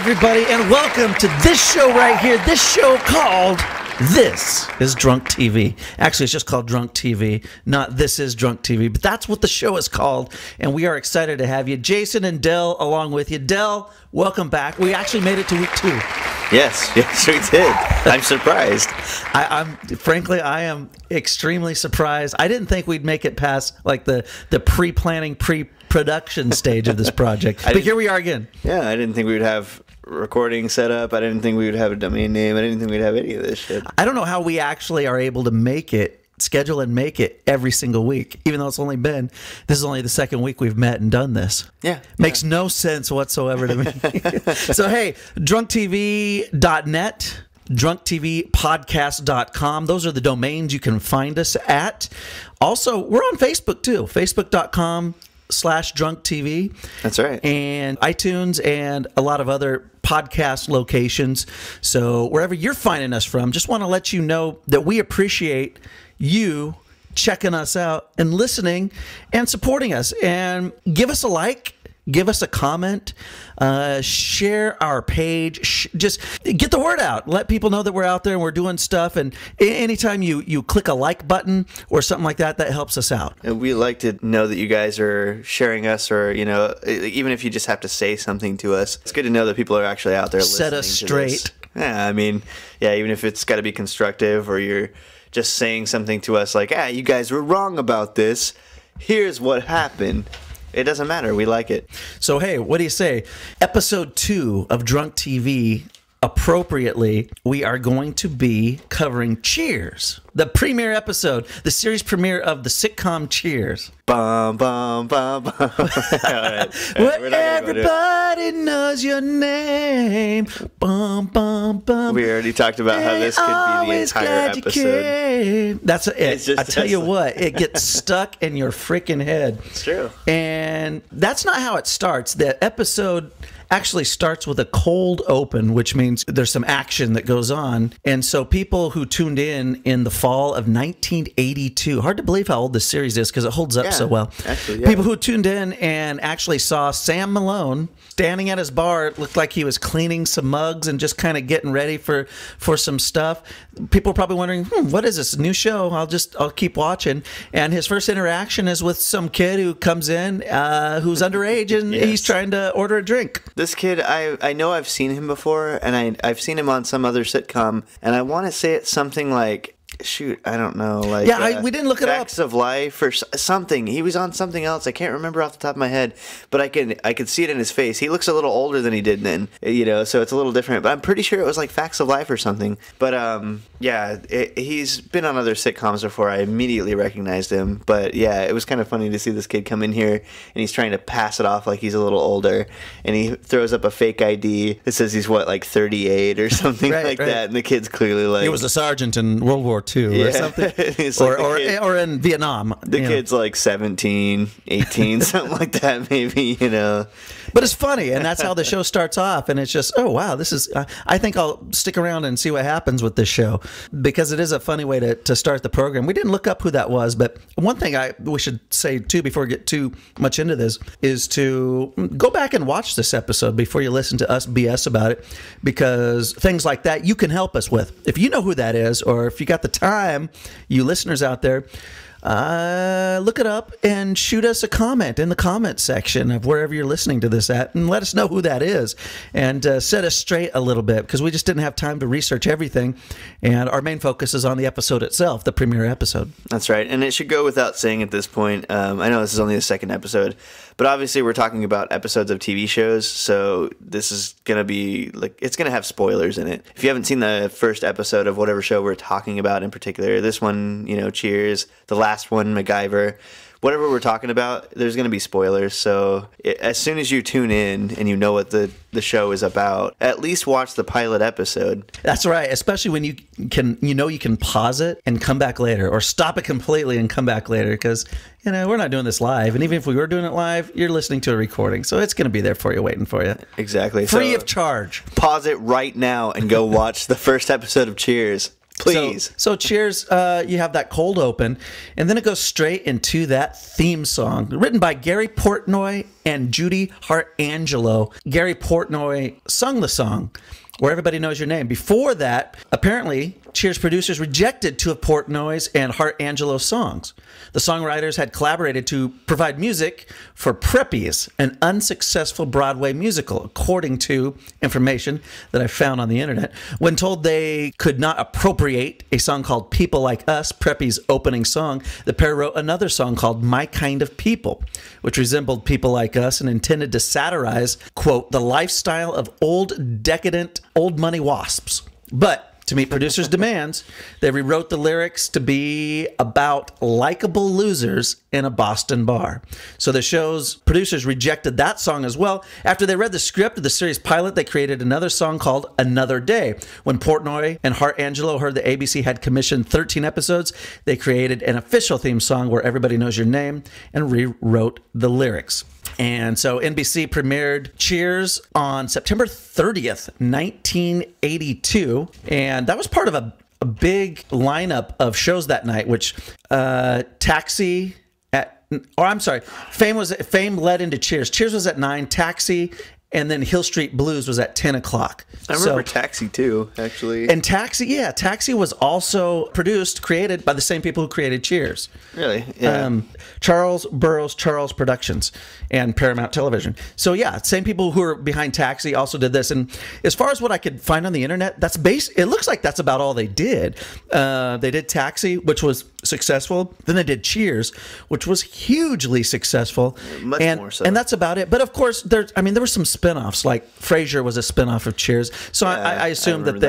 everybody, and welcome to this show right here. This show called This is Drunk TV. Actually, it's just called Drunk TV, not This is Drunk TV, but that's what the show is called, and we are excited to have you. Jason and Dell along with you. Dell, welcome back. We actually made it to week 2. Yes, we did. I'm surprised. Frankly, I am extremely surprised. I didn't think we'd make it past like the pre-planning, pre-production stage of this project. But here we are again. Yeah, I didn't think we would have recording set up. I didn't think we would have a domain name. I didn't think we'd have any of this shit. I don't know how we actually are able to make it, schedule and make it every single week, even though this is only the second week we've met and done this. Yeah. Makes no sense whatsoever to me. So, hey, drunktv.net, drunktvpodcast.com. Those are the domains you can find us at. Also, we're on Facebook too, facebook.com/drunktv. That's right. And iTunes and a lot of other podcast locations. So wherever you're finding us from, just want to let you know that we appreciate you checking us out and listening and supporting us. And give us a like, give us a comment, share our page, just get the word out. Let people know that we're out there and we're doing stuff. And anytime you click a like button or something like that, that helps us out. And we like to know that you guys are sharing us, or, you know, even if you just have to say something to us, it's good to know that people are actually out there listening. Set us straight. Yeah, I mean, yeah, even if it's got to be constructive, or you're just saying something to us like, you guys were wrong about this. Here's what happened. It doesn't matter. We like it. So, hey, what do you say? Episode 2 of Drunk TV, appropriately, we are going to be covering Cheers, the premiere episode, the series premiere of the sitcom Cheers. Bum, bum, bum, bum. All right. Where everybody knows your name. Bum, bum, bum. We already talked about how this could be the entire episode. That's it. I tell you what, it gets stuck in your freaking head. It's true. And that's not how it starts. The episode actually starts with a cold open, which means there's some action that goes on. And so people who tuned in the fall of 1982, hard to believe how old this series is because it holds up so well. Actually, yeah. People who tuned in and actually saw Sam Malone standing at his bar. It looked like he was cleaning some mugs and just kind of getting ready for some stuff. People are probably wondering, what is this new show? I'll keep watching. And his first interaction is with some kid who comes in who's underage, and he's trying to order a drink. This kid, I know I've seen him before, and I've seen him on some other sitcom, and I want to say it's something like, shoot, I don't know. Like, we didn't look it up. Facts of Life or something. He was on something else. I can't remember off the top of my head, but I could see it in his face. He looks a little older than he did then, you know, so it's a little different. But I'm pretty sure it was like Facts of Life or something. But he's been on other sitcoms before. I immediately recognized him. But yeah, it was kind of funny to see this kid come in here, and he's trying to pass it off like he's a little older, and he throws up a fake ID that says he's like 38 or something that, and the kid's clearly like, he was a sergeant in World War II or something, or in Vietnam. The kid's like 17, 18, something like that, maybe, you know. But it's funny, and that's how the show starts off, and it's just, oh, wow, this is, I think I'll stick around and see what happens with this show, because it is a funny way to start the program. We didn't look up who that was, but one thing we should say, too, before we get too much into this, is to go back and watch this episode before you listen to us BS about it, because things like that you can help us with. If you know who that is, or if you got the time, you listeners out there, look it up and shoot us a comment in the comment section of wherever you're listening to this at, and let us know who that is, and set us straight a little bit, because we just didn't have time to research everything, and our main focus is on the episode itself, the premiere episode. That's right, and it should go without saying at this point, I know this is only the second episode, but obviously we're talking about episodes of TV shows, so this is going to be, like, it's going to have spoilers in it. If you haven't seen the first episode of whatever show we're talking about in particular, this one, you know, Cheers, the last one, MacGyver, whatever we're talking about, there's going to be spoilers. So as soon as you tune in and you know what the show is about, at least watch the pilot episode. That's right, especially when you can pause it and come back later, or stop it completely and come back later, because, you know, we're not doing this live, and even if we were doing it live, you're listening to a recording, so it's going to be there for you, waiting for you. Exactly. Free of charge. Pause it right now and go watch the first episode of Cheers. Please. So Cheers, you have that cold open, and then it goes straight into that theme song written by Gary Portnoy and Judy Hartangelo. Gary Portnoy sung the song, Where Everybody Knows Your Name. Before that, apparently, Cheers producers rejected two of Portnoy's and Hartangelo's songs. The songwriters had collaborated to provide music for Preppies, an unsuccessful Broadway musical, according to information that I found on the internet. When told they could not appropriate a song called People Like Us, Preppies' opening song, the pair wrote another song called My Kind of People, which resembled People Like Us and intended to satirize, quote, the lifestyle of old, decadent, old money wasps. But to meet producers' demands, they rewrote the lyrics to be about likable losers in a Boston bar. So the show's producers rejected that song as well. After they read the script of the series pilot, they created another song called Another Day. When Portnoy and Hartangelo heard that ABC had commissioned 13 episodes, they created an official theme song, Where Everybody Knows Your Name, and rewrote the lyrics. And so NBC premiered Cheers on September 30th, 1982. And that was part of a big lineup of shows that night, which Taxi Fame led into Cheers. Cheers was at 9, Taxi, and then Hill Street Blues was at 10 o'clock. I remember Taxi too, actually. And Taxi was also created by the same people who created Cheers. Really? Yeah. Charles Burroughs Charles Productions and Paramount Television. So yeah, same people who are behind Taxi also did this. And as far as what I could find on the internet, it looks like that's about all they did. They did Taxi, which was successful. Then they did Cheers, which was hugely successful. Much more so. And that's about it. But of course, there were some spinoffs. Like Frasier was a spinoff of Cheers. So yeah, I assume that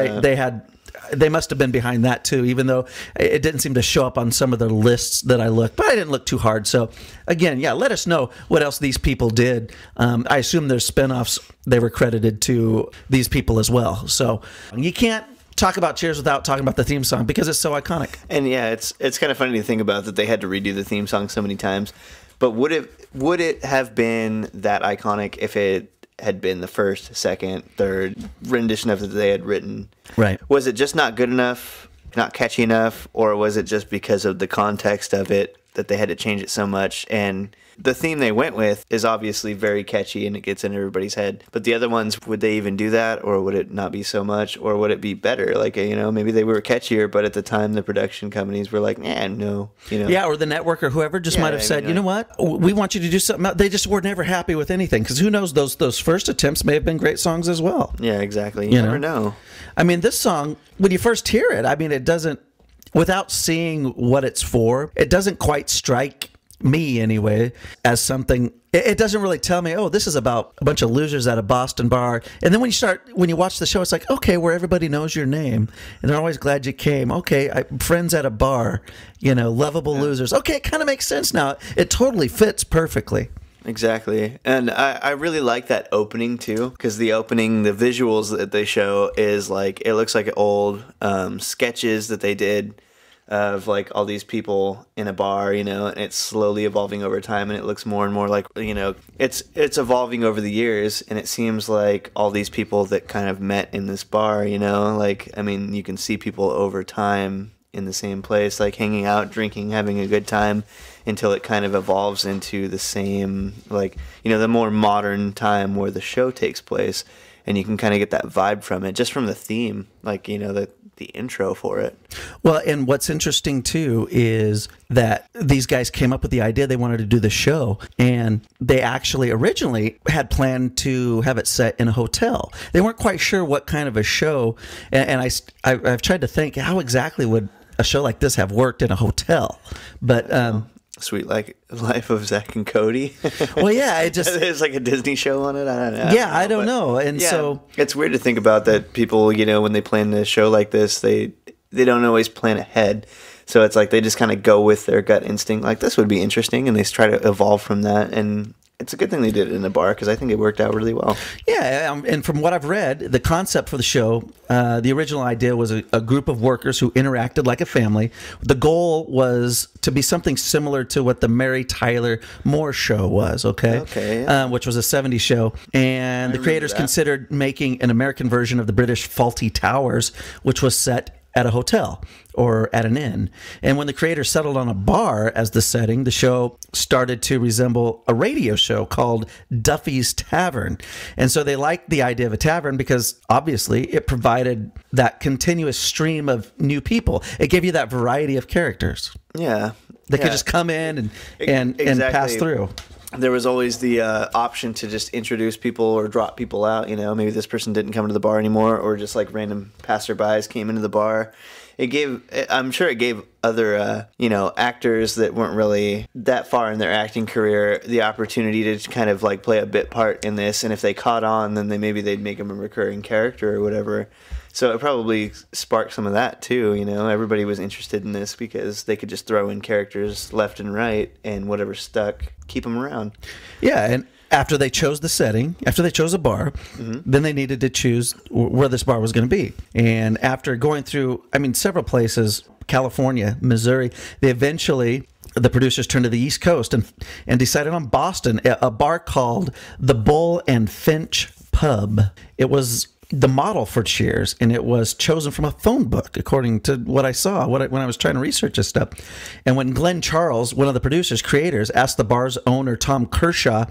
they must have been behind that too, even though it didn't seem to show up on some of the lists that I looked. But I didn't look too hard. So again, yeah, let us know what else these people did. I assume there's spinoffs they were credited to these people as well. So you can't talk about Cheers without talking about the theme song because it's so iconic. And yeah, it's kind of funny to think about that they had to redo the theme song so many times. But would it have been that iconic if it had been the first, second, third rendition of it that they had written? Right. Was it just not good enough, not catchy enough, or was it just because of the context of it that they had to change it so much? And the theme they went with is obviously very catchy and it gets in everybody's head. But the other ones, would they even do that, or would it not be so much, or would it be better? Like, maybe they were catchier, but at the time the production companies were like, no. Yeah, or the network or whoever just might have said, you know what, we want you to do something else. They just were never happy with anything because who knows, those first attempts may have been great songs as well. Yeah, exactly. You never know. I mean, this song, when you first hear it, I mean, it doesn't, without seeing what it's for, it doesn't quite strike me anyway as something. It doesn't really tell me, oh, this is about a bunch of losers at a Boston bar. And then when you watch the show, it's like, okay, Where Everybody Knows Your Name, and they're always glad you came. Okay, friends at a bar, lovable losers. Okay, it kind of makes sense now. It totally fits perfectly. Exactly. And I really like that opening too, because the visuals that they show is like, it looks like old sketches that they did of like all these people in a bar, and it's slowly evolving over time, and it looks more and more like, it's evolving over the years, and it seems like all these people that kind of met in this bar, like, I mean, you can see people over time in the same place, like hanging out, drinking, having a good time, until it kind of evolves into the same, like, the more modern time where the show takes place, and you can kind of get that vibe from it, just from the theme, like, the intro for it. Well, and what's interesting too is that these guys came up with the idea they wanted to do the show, and they actually originally had planned to have it set in a hotel. They weren't quite sure what kind of a show, and I've tried to think, how exactly would a show like this have worked in a hotel? But Sweet Life of Zach and Cody. Well, yeah, there's like a Disney show on it. I don't know. Yeah, I don't know. And yeah, so it's weird to think about that. People, when they plan a show like this, they don't always plan ahead. So it's like they just kind of go with their gut instinct, like this would be interesting, and they try to evolve from that. And it's a good thing they did it in a bar because I think it worked out really well. Yeah, and from what I've read, the concept for the show, the original idea was a group of workers who interacted like a family. The goal was to be something similar to what the Mary Tyler Moore Show was, okay, yeah. Which was a 70s show. And the creators considered making an American version of the British Fawlty Towers, which was set at a hotel or at an inn. And when the creators settled on a bar as the setting, the show started to resemble a radio show called Duffy's Tavern. And so they liked the idea of a tavern because obviously it provided that continuous stream of new people. It gave you that variety of characters. Yeah. They could just come in and pass through. There was always the option to just introduce people or drop people out. You know, maybe this person didn't come to the bar anymore, or just like random passerbys came into the bar. I'm sure it gave other, actors that weren't really that far in their acting career the opportunity to kind of like play a bit part in this. And if they caught on, then they'd make them a recurring character or whatever. So it probably sparked some of that too. You know, everybody was interested in this because they could just throw in characters left and right, and whatever stuck, keep them around. Yeah, and after they chose the setting, after they chose a bar, then they needed to choose where this bar was going to be. And after going through, several places, California, Missouri, the producers turned to the East Coast and decided on Boston, a bar called the Bull and Finch Pub. It was the model for Cheers, and it was chosen from a phone book, according to what I saw when I was trying to research this stuff. And when Glenn Charles, one of the producers, creators, asked the bar's owner, Tom Kershaw,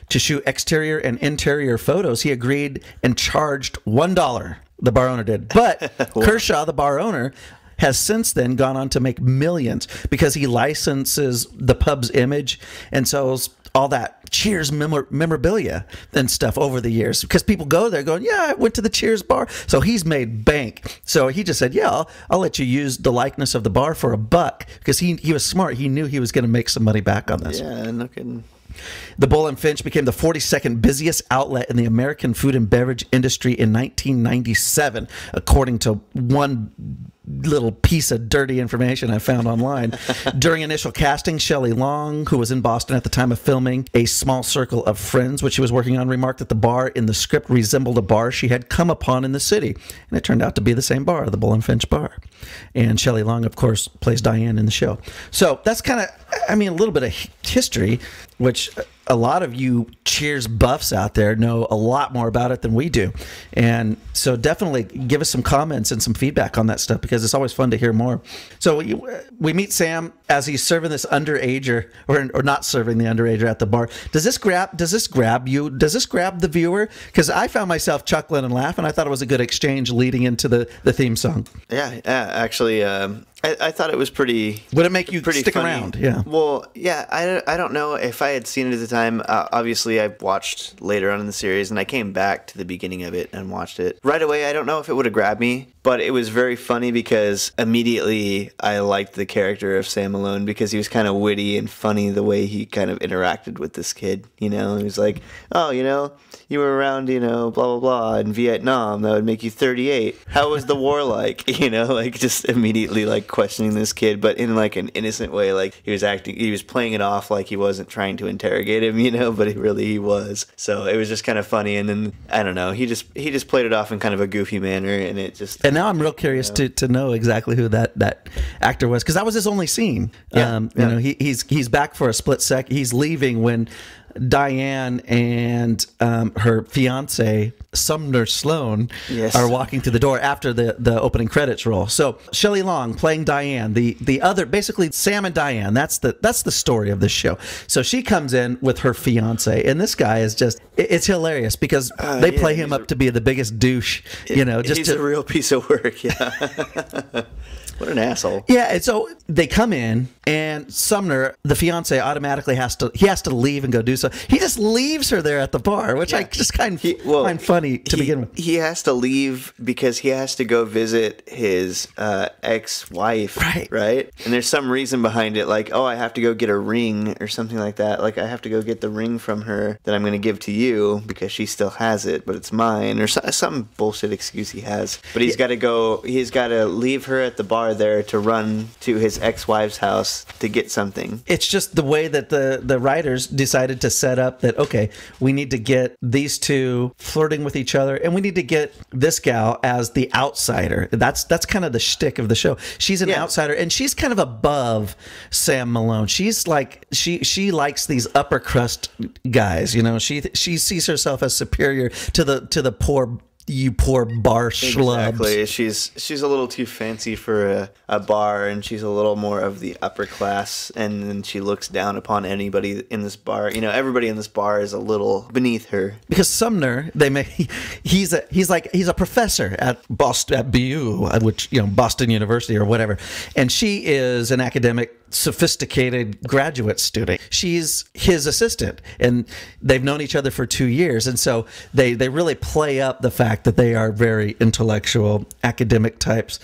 to shoot exterior and interior photos, he agreed and charged $1. The bar owner did. But Kershaw, the bar owner, has since then gone on to make millions because he licenses the pub's image and sells all that Cheers memorabilia and stuff over the years, because people go there going, yeah, I went to the Cheers bar. So he's made bank. So he just said, yeah, I'll let you use the likeness of the bar for $1, because he was smart. He knew he was going to make some money back on this. Yeah, no kidding. The Bull and Finch became the 42nd busiest outlet in the American food and beverage industry in 1997, according to one little piece of dirty information I found online. During initial casting, Shelley Long, who was in Boston at the time of filming A Small Circle of Friends, which she was working on, remarked that the bar in the script resembled a bar she had come upon in the city. And it turned out to be the same bar, the Bull and Finch bar. And Shelley Long, of course, plays Diane in the show. So that's kind of, a little bit of history, which a lot of you Cheers buffs out there know a lot more about it than we do. And so definitely give us some comments and some feedback on that stuff, because it's always fun to hear more. So we meet Sam as he's serving this underager, or not serving the underager at the bar. Does this grab you? Does this grab the viewer? Because I found myself chuckling and laughing. I thought it was a good exchange leading into the theme song. Yeah, actually, I thought it was pretty. Would it make you pretty stick funny. around? Yeah. Well, yeah. I don't know if I had seen it at the time. Obviously, I watched later on in the series, and I came back to the beginning of it and watched it right away. I don't know if it would have grabbed me, but it was very funny because immediately I liked the character of Sam Malone, because he was kind of witty and funny the way he kind of interacted with this kid. You know, he was like, "Oh, you were around, blah blah blah in Vietnam. That would make you 38. How was the war like?" Like just immediately like questioning this kid, but in like an innocent way. Like he was playing it off like he wasn't trying to interrogate him, but he was. So it was just kind of funny. And then I don't know, he just played it off in kind of a goofy manner, and it just. And now I'm real curious to know exactly who that actor was, because that was his only scene. Yeah. He's back for a split sec. He's leaving when Diane and her fiance Sumner Sloan are walking through the door after the opening credits roll. So Shelley Long playing Diane, the other, basically Sam and Diane. That's the story of this show. So she comes in with her fiance, and this guy is just, it's hilarious because they play him up to be the biggest douche. He's a real piece of work. Yeah. What an asshole. Yeah, and so they come in, and Sumner, the fiance, automatically has to leave and go do so. He just leaves her there at the bar, which I just find funny to begin with. He has to leave because he has to go visit his ex-wife, right? And there's some reason behind it, like, oh, I have to go get a ring or something like that. Like, I have to go get the ring from her that I'm going to give to you because she still has it, but it's mine, or some bullshit excuse he has. But he's got to leave her at the bar there to run to his ex-wife's house to get something. It's just the way that the writers decided to set up that, okay, we need to get these two flirting with each other, and we need to get this gal as the outsider. That's kind of the shtick of the show. She's an outsider, and she's kind of above Sam Malone. She's like, she likes these upper crust guys. She sees herself as superior to the poor you poor bar schlubs. Exactly. She's a little too fancy for a bar, and she's a little more of the upper class, and then she looks down upon anybody in this bar. You know, everybody in this bar is a little beneath her. Because Sumner, he's a professor at Boston, at BU, which, you know, Boston University or whatever, and she is an academic, sophisticated graduate student. She's his assistant, and they've known each other for 2 years, and so they really play up the fact that they are very intellectual, academic types,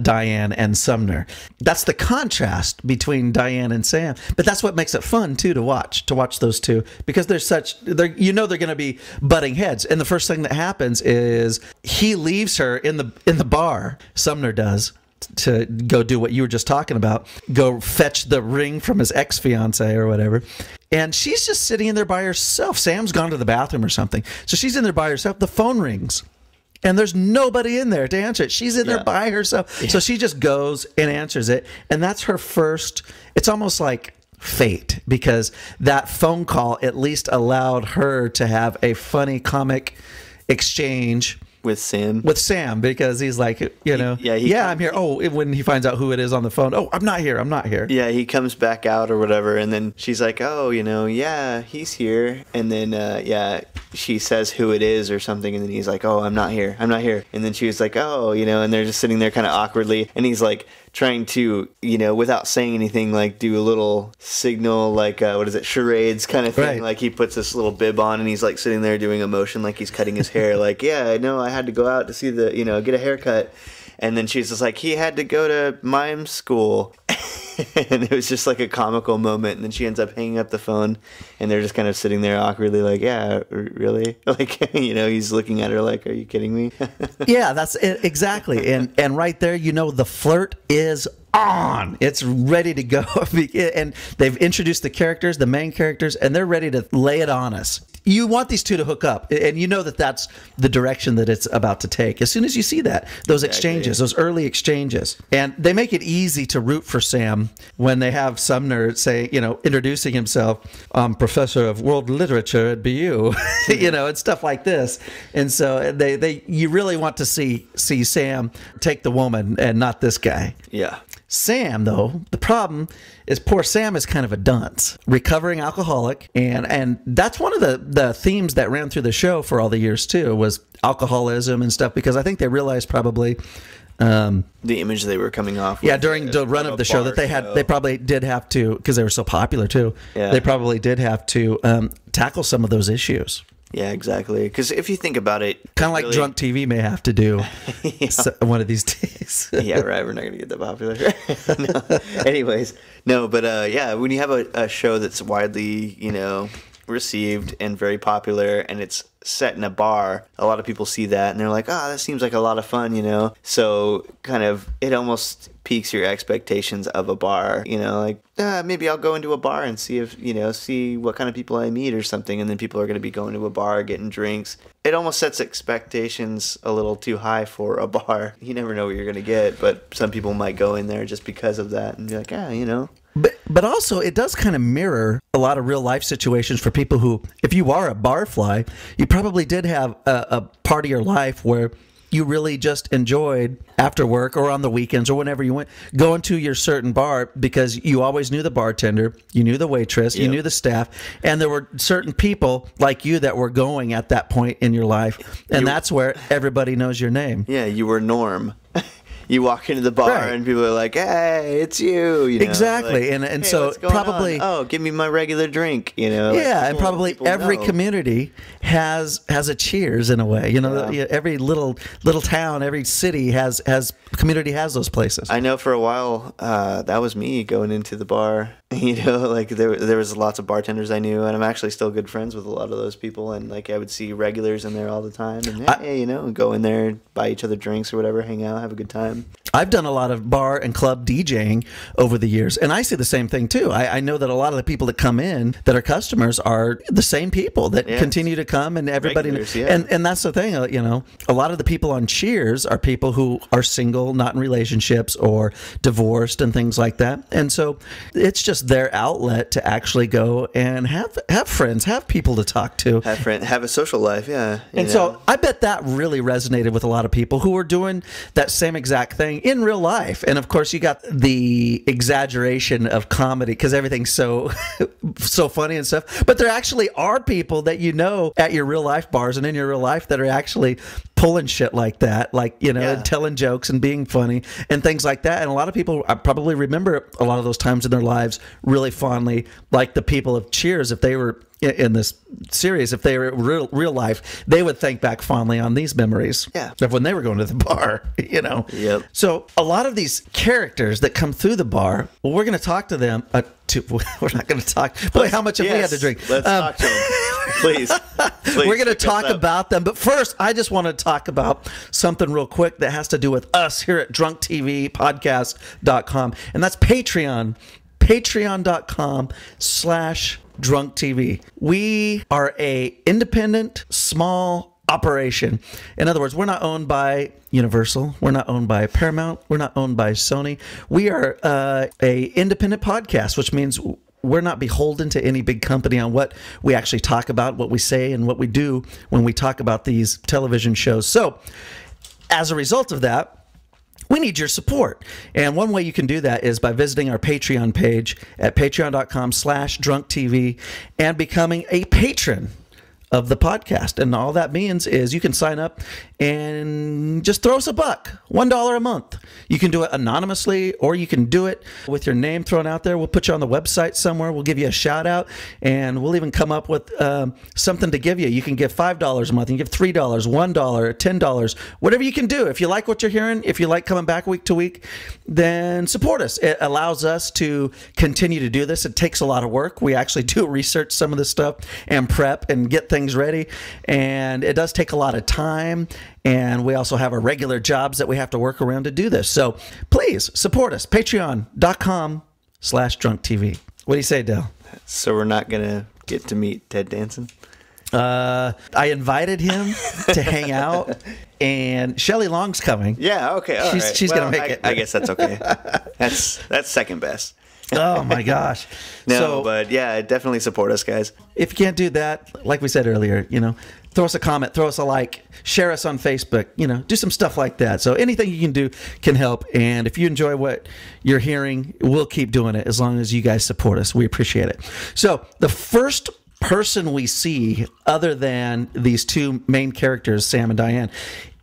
Diane and Sumner. That's the contrast between Diane and Sam, but that's what makes it fun too to watch those two, because they're going to be butting heads. And the first thing that happens is he leaves her in the bar, Sumner does, to go do what you were just talking about, go fetch the ring from his ex-fiance or whatever. And she's just sitting in there by herself. Sam's gone to the bathroom or something. So she's in there by herself. The phone rings. And there's nobody in there to answer it. She's in there by herself. Yeah. So she just goes and answers it. And that's her first, it's almost like fate, because that phone call at least allowed her to have a funny comic exchange with Sam, because he's like, you know, I'm here. Oh, when he finds out who it is on the phone, oh, I'm not here. Yeah, he comes back out or whatever, and then she's like, oh, you know, yeah, he's here. And then, she says who it is or something, and then he's like, oh, I'm not here. And then she was like, oh, you know, and they're just sitting there kind of awkwardly, and he's like trying to, you know, without saying anything, like do a little signal, like charades kind of thing. Right. Like he puts this little bib on, and he's like sitting there doing a motion like he's cutting his hair, like, yeah, I know, I had to go out to see get a haircut. And then she's just like, he had to go to mime school. And it was just like a comical moment. And then she ends up hanging up the phone, and they're just kind of sitting there awkwardly like, yeah, really? Like, you know, he's looking at her like, are you kidding me? Yeah, that's it, exactly. And right there, you know, the flirt is on. It's ready to go. And they've introduced the main characters, and they're ready to lay it on us. You want these two to hook up, and you know that that's the direction that it's about to take. As soon as you see those exchanges, those early exchanges, and they make it easy to root for Sam when they have Sumner say, you know, introducing himself, professor of world literature at BU, you know, and stuff like this. And so you really want to see Sam take the woman and not this guy. Yeah. Sam, though, the problem is poor Sam is kind of a dunce, recovering alcoholic, and that's one of the themes that ran through the show for all the years too, was alcoholism and stuff, because I think they realized probably the image they were coming off. Yeah, during the run of the show that they probably did have to, because they were so popular too. Yeah. They probably did have to tackle some of those issues. Yeah, exactly. Because if you think about it, kind of like really, drunk TV may have to do one of these days. Yeah, right. We're not going to get that popular. No. Anyways, no, but when you have a show that's widely, you know, received and very popular, and it's set in a bar, a lot of people see that and they're like, that seems like a lot of fun, you know. So kind of it almost piques your expectations of a bar, you know, like maybe I'll go into a bar and see what kind of people I meet or something, and then people are going to be going to a bar getting drinks. It almost sets expectations a little too high for a bar. You never know what you're going to get, but some people might go in there just because of that and be like, you know. But also, it does kind of mirror a lot of real life situations for people who, if you are a barfly, you probably did have a part of your life where you really just enjoyed after work or on the weekends or whenever you went, going to your certain bar because you always knew the bartender, you knew the waitress, you knew the staff, and there were certain people like you that were going at that point in your life, and that's where everybody knows your name. Yeah, you were Norm. You walk into the bar and people are like, "Hey, it's you." You know? Exactly, like, and so probably, give me my regular drink. You know, yeah, and probably every community has a Cheers in a way. You know, every little town, every city has community has those places. I know for a while that was me going into the bar. You know, like there was lots of bartenders I knew, and I'm actually still good friends with a lot of those people. And like I would see regulars in there all the time, and go in there, buy each other drinks or whatever, hang out, have a good time. I've done a lot of bar and club DJing over the years, and I see the same thing too. I know that a lot of the people that come in that are customers are the same people that continue to come, and everybody. And that's the thing, you know, a lot of the people on Cheers are people who are single, not in relationships, or divorced and things like that. And so it's just their outlet to actually go and have friends, have people to talk to, have a social life. And so I bet that really resonated with a lot of people who were doing that same exact thing in real life. And of course, you got the exaggeration of comedy because everything's so funny and stuff. But there actually are people that you know at your real life bars and in your real life that are actually pulling shit like that, like, you know, and telling jokes and being funny and things like that. And a lot of people probably remember a lot of those times in their lives really fondly, like the people of Cheers, if they were in this series, if they were real life, they would think back fondly on these memories of when they were going to the bar, you know. So a lot of these characters that come through the bar, well, we're going to talk to them. We're not going to talk. Boy, how much have we had to drink? Let's talk to them. Please. We're going to talk about them. But first, I just want to talk about something real quick that has to do with us here at DrunkTVPodcast.com. And that's Patreon. Patreon.com/DrunkTV. We are a independent, small operation. In other words, we're not owned by Universal. We're not owned by Paramount. We're not owned by Sony. We are a independent podcast, which means we're not beholden to any big company on what we actually talk about, what we say, and what we do when we talk about these television shows. So, as a result of that, we need your support. And one way you can do that is by visiting our Patreon page at patreon.com/drunktv and becoming a patron of the podcast. And all that means is you can sign up and just throw us a buck, $1 a month. You can do it anonymously, or you can do it with your name thrown out there. We'll put you on the website somewhere. We'll give you a shout out, and we'll even come up with something to give you. You can give $5 a month. You can give $3, $1, $10, whatever you can do. If you like what you're hearing, if you like coming back week to week, then support us. It allows us to continue to do this. It takes a lot of work. We actually do research some of this stuff and prep and get things ready, and it does take a lot of time, and we also have our regular jobs that we have to work around to do this. So please support us. Patreon.com/drunktv. What do you say, Dale? So we're not gonna get to meet Ted Danson? I invited him to hang out, and Shelley Long's coming. Yeah, okay, all right. She's gonna make it. I guess that's okay. That's second best. Oh my gosh. But yeah, definitely support us, guys. If you can't do that, like we said earlier, you know, throw us a comment, throw us a like, share us on Facebook, you know, do some stuff like that. So anything you can do can help. And if you enjoy what you're hearing, we'll keep doing it as long as you guys support us. We appreciate it. So the first person we see other than these two main characters, Sam and Diane,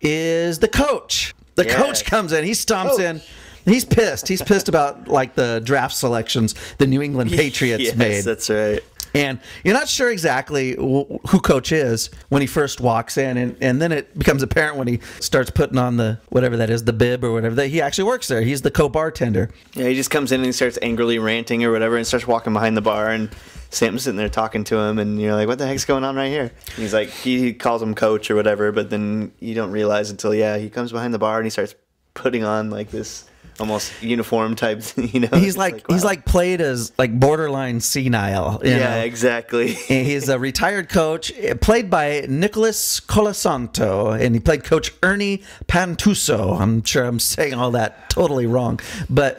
is the coach. The coach comes in, he stomps in. He's pissed. He's pissed about like the draft selections the New England Patriots made. Yes, that's right. And you're not sure exactly who Coach is when he first walks in, and then it becomes apparent when he starts putting on the whatever that is, the bib or whatever, that he actually works there. He's the co-bartender. Yeah, he just comes in and he starts angrily ranting or whatever, and starts walking behind the bar, and Sam's sitting there talking to him, and you're like, what the heck's going on right here? And he's like, he calls him coach or whatever, but then you don't realize until he comes behind the bar and he starts putting on like this almost uniform type, you know. He's like wow. He's like played as like borderline senile. You know? Exactly. And he's a retired coach, played by Nicholas Colasanto, and he played Coach Ernie Pantuso. I'm sure I'm saying all that totally wrong, but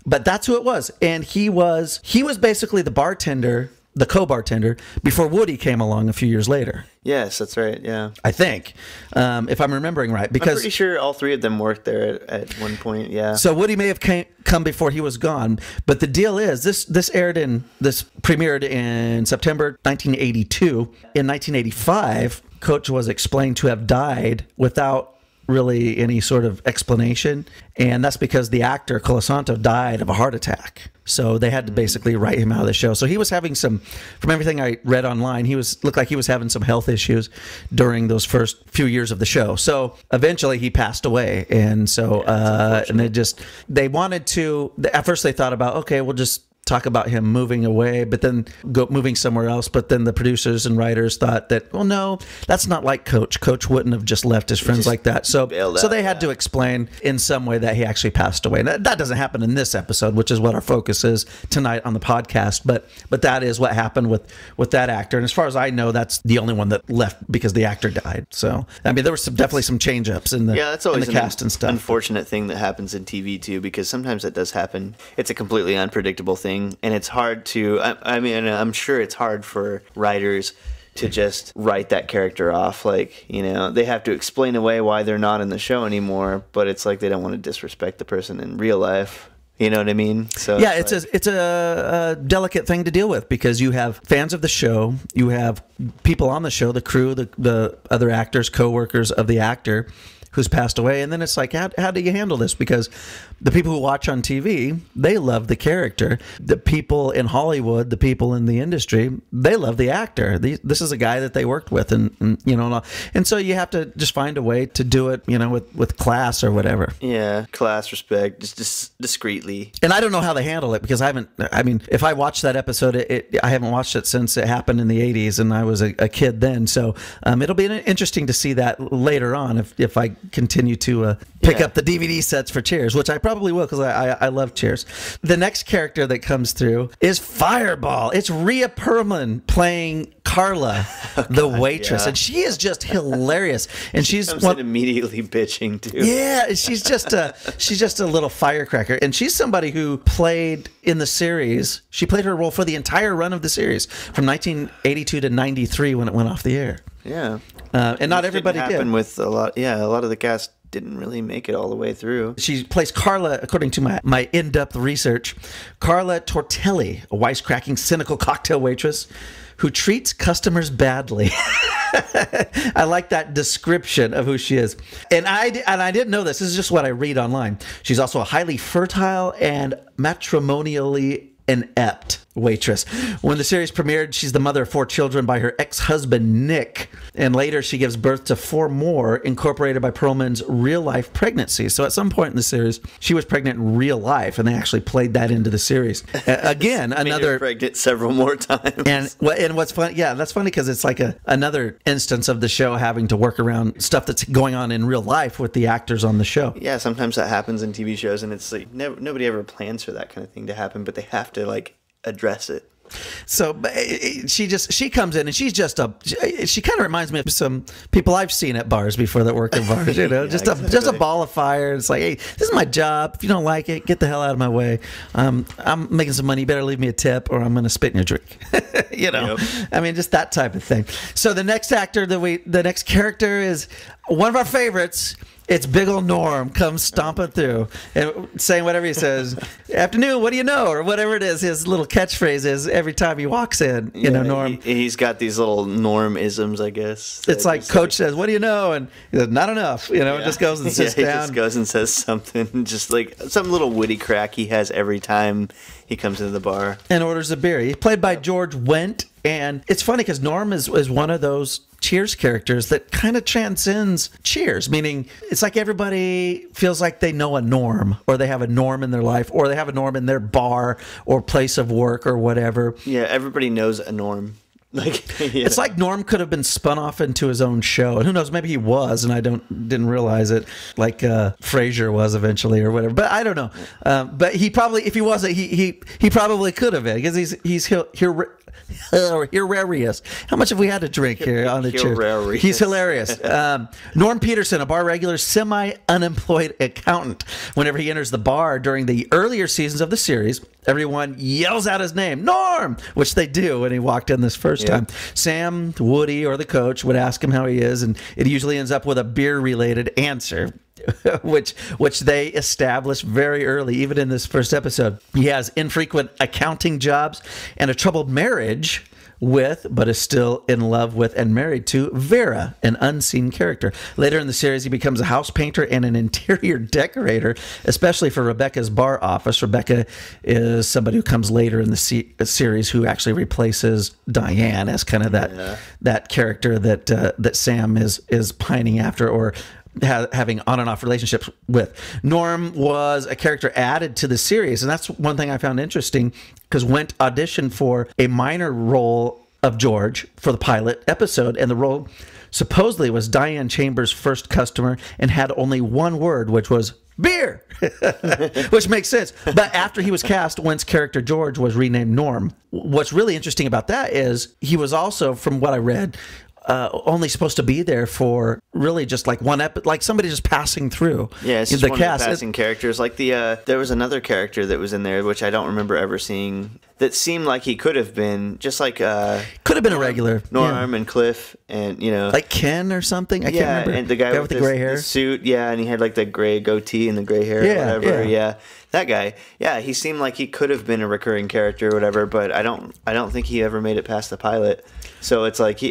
that's who it was, and he was basically the bartender, the co-bartender, before Woody came along a few years later. Yes, that's right. Yeah, I think, if I'm remembering right, because I'm pretty sure all three of them worked there at one point. Yeah. So Woody may have come before he was gone, but the deal is this premiered in September 1982. In 1985, Coach was explained to have died without really any sort of explanation, and that's because the actor Colasanto died of a heart attack. So they had to basically write him out of the show. So he was having some, from everything I read online, looked like he was having some health issues during those first few years of the show. So eventually he passed away, and so and they wanted to. At first they thought about, okay, we'll just talk about him moving away, but then moving somewhere else. But then the producers and writers thought that, well, no, that's not like Coach. Coach wouldn't have just left his friends like that. So they had to explain in some way that he actually passed away. And that doesn't happen in this episode, which is what our focus is tonight on the podcast. But that is what happened with that actor. And as far as I know, that's the only one that left because the actor died. So I mean, there was definitely some change ups in the that's always in the cast and stuff. Unfortunate thing that happens in TV too, because sometimes that does happen. It's a completely unpredictable thing. And it's hard to, I mean, I'm sure it's hard for writers to just write that character off. Like, you know, they have to explain away why they're not in the show anymore, but it's like they don't want to disrespect the person in real life. You know what I mean? So yeah, it's a delicate thing to deal with, because you have fans of the show, you have people on the show, the crew, the other actors, co-workers of the actor who's passed away, and then it's like, how do you handle this? Because the people who watch on TV, they love the character. The people in Hollywood, the people in the industry, they love the actor. This is a guy that they worked with, and you know, and so you have to just find a way to do it, you know, with class or whatever. Yeah, class, respect, just discreetly. And I don't know how they handle it, because I mean, if I watched that episode, I haven't watched it since it happened in the 80s, and I was a kid then. So it'll be interesting to see that later on if I continue to pick up the DVD sets for Cheers, which I probably will, because I love Cheers. The next character that comes through is Fireball. It's Rhea Perlman playing Carla, the waitress, and she is just hilarious. And she's immediately bitching too. Yeah, she's just a little firecracker, and she's somebody who played in the series. She played her role for the entire run of the series from 1982 to 93 when it went off the air. Yeah, and not everybody did. With a lot of the cast didn't really make it all the way through. She plays Carla, according to my in-depth research, Carla Tortelli, a wisecracking, cynical cocktail waitress who treats customers badly. I like that description of who she is. And I didn't know this. This is just what I read online. She's also a highly fertile and matrimonially inept waitress. When the series premiered, she's the mother of 4 children by her ex-husband, Nick. And later, she gives birth to 4 more, incorporated by Perlman's real-life pregnancy. So at some point in the series, she was pregnant in real life, and they actually played that into the series. Again, another... pregnant several more times. And what's funny, yeah, that's funny, because it's like another instance of the show having to work around stuff that's going on in real life with the actors on the show. Yeah, sometimes that happens in TV shows, and it's like nobody ever plans for that kind of thing to happen, but they have to, like, address it. So she comes in, and she kind of reminds me of some people I've seen at bars before that work at bars, you know, yeah, just a ball of fire. It's like, hey, this is my job. If you don't like it, get the hell out of my way. I'm making some money. You better leave me a tip, or I'm going to spit in your drink. You know, yep. I mean, just that type of thing. So the next character is one of our favorites. It's big ol' Norm comes stomping through and saying whatever he says. Afternoon, what do you know? Or whatever it is, his little catchphrase is every time he walks in. You know, Norm. He's got these little Norm-isms, I guess. It's like Coach says, what do you know? And he says, not enough. You know, just goes and sits down. He just goes and says something, just like some little witty crack he has every time he comes into the bar. And orders a beer. He's played by George Wendt. And it's funny because Norm is one of those Cheers characters that kind of transcends Cheers, meaning it's like everybody feels like they know a Norm, or they have a Norm in their life, or they have a Norm in their bar or place of work or whatever. Yeah, everybody knows a Norm. Like, yeah. It's like Norm could have been spun off into his own show, and who knows, maybe he was, and I didn't realize it, like Frasier was eventually or whatever. But I don't know. But he probably, if he wasn't, he probably could have been, because he's hilarious. How much have we had to drink here on the chair? He's hilarious. Norm Peterson, a bar regular, semi-unemployed accountant. Whenever he enters the bar during the earlier seasons of the series, everyone yells out his name, Norm, which they do when he walked in this first time. Sam, Woody, or the coach would ask him how he is, and it usually ends up with a beer-related answer. which they established very early, even in this first episode. He has infrequent accounting jobs and a troubled marriage with, but is still in love with and married to, Vera, an unseen character. Later in the series, he becomes a house painter and an interior decorator, especially for Rebecca's bar office. Rebecca is somebody who comes later in the series, who actually replaces Diane as kind of that character that Sam is pining after, or having on and off relationships with. Norm was a character added to the series, and that's one thing I found interesting, because Went auditioned for a minor role of George for the pilot episode, and the role supposedly was Diane Chambers' first customer and had only one word, which was beer, which makes sense. But after he was cast, Went's character George was renamed Norm. What's really interesting about that is he was also, from what I read, only supposed to be there for really just like one episode, like somebody just passing through. Yeah, it's just one of the passing characters. Like there was another character that was in there, which I don't remember ever seeing, that seemed like he could have been just like could have been a regular Norm and Cliff, and like Ken or something. I can't remember. And the guy with the gray hair, the suit, and he had like the gray goatee and the gray hair, or whatever. Yeah, that guy. Yeah, he seemed like he could have been a recurring character or whatever, but I don't think he ever made it past the pilot. So it's like,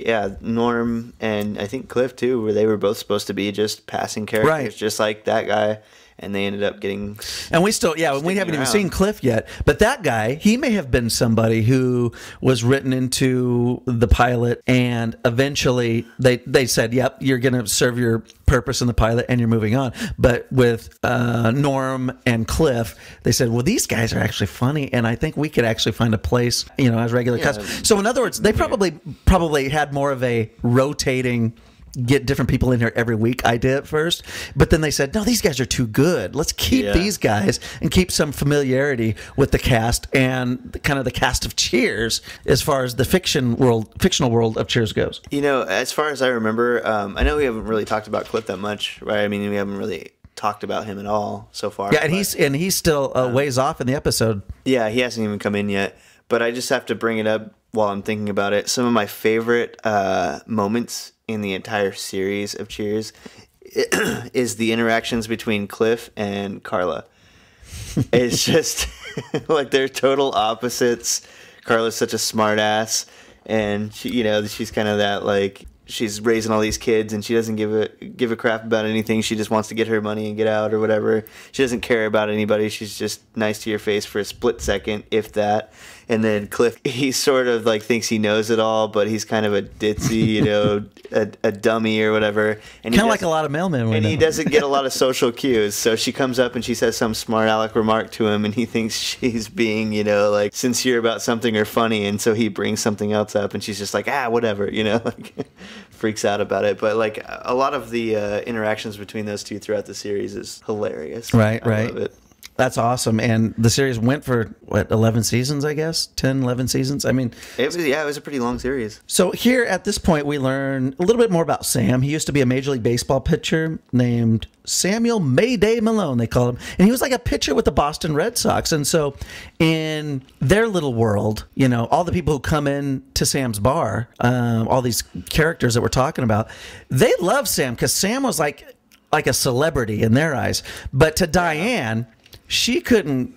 Norm and I think Cliff too, where they were both supposed to be just passing characters, just like that guy. And they ended up getting... And we still, we haven't even seen Cliff yet. But that guy, he may have been somebody who was written into the pilot, and eventually they said, yep, you're going to serve your purpose in the pilot and you're moving on. But with Norm and Cliff, they said, well, these guys are actually funny, and I think we could actually find a place, as regular cast. So in other words, they probably had more of a rotating... get different people in here every week idea at first, but then they said, no, these guys are too good, let's keep these guys and keep some familiarity with the cast and kind of the cast of Cheers as far as the fictional world of Cheers goes. As far as I remember, I know we haven't really talked about Cliff that much, right? I mean, we haven't really talked about him at all so far. And he's still ways off in the episode. Yeah, he hasn't even come in yet, but I just have to bring it up while I'm thinking about it. Some of my favorite moments in the entire series of Cheers is the interactions between Cliff and Carla. It's just like they're total opposites. Carla's such a smart ass, and she's kind of that, like, she's raising all these kids and she doesn't give a crap about anything. She just wants to get her money and get out or whatever. She doesn't care about anybody. She's just nice to your face for a split second, if that. And then Cliff, he sort of like thinks he knows it all, but he's kind of a ditzy, a dummy or whatever. And kind of like a lot of mailmen. And he doesn't get a lot of social cues. So she comes up and she says some smart aleck remark to him, and he thinks she's being, like sincere about something or funny. And so he brings something else up, and she's just like, whatever, like freaks out about it. But like a lot of the interactions between those two throughout the series is hilarious. Right. I love it. That's awesome. And the series went for, 11 seasons, I guess? 10, 11 seasons? I mean... It was a pretty long series. So here at this point, we learn a little bit more about Sam. He used to be a Major League Baseball pitcher named Samuel Mayday Malone, they call him. And he was like a pitcher with the Boston Red Sox. And so in their little world, all the people who come in to Sam's bar, all these characters that we're talking about, they love Sam because Sam was like a celebrity in their eyes. But to Diane... She couldn't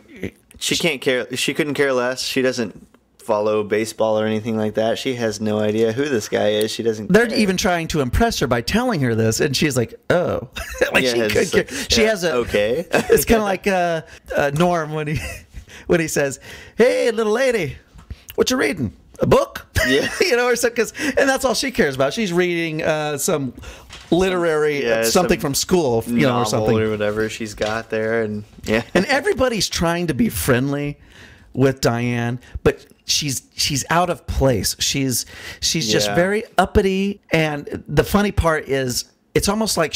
care less. She doesn't follow baseball or anything like that. She has no idea who this guy is. She doesn't. They're even trying to impress her by telling her this, and she's like, "Oh, she has a okay." It's kind of like Norm when he says, "Hey, little lady, what you reading? A book?" Yeah, or something. And that's all she cares about. She's reading some literary something from school, or something or whatever she's got there, and and everybody's trying to be friendly with Diane, but she's out of place. She's just very uppity, and the funny part is it's almost like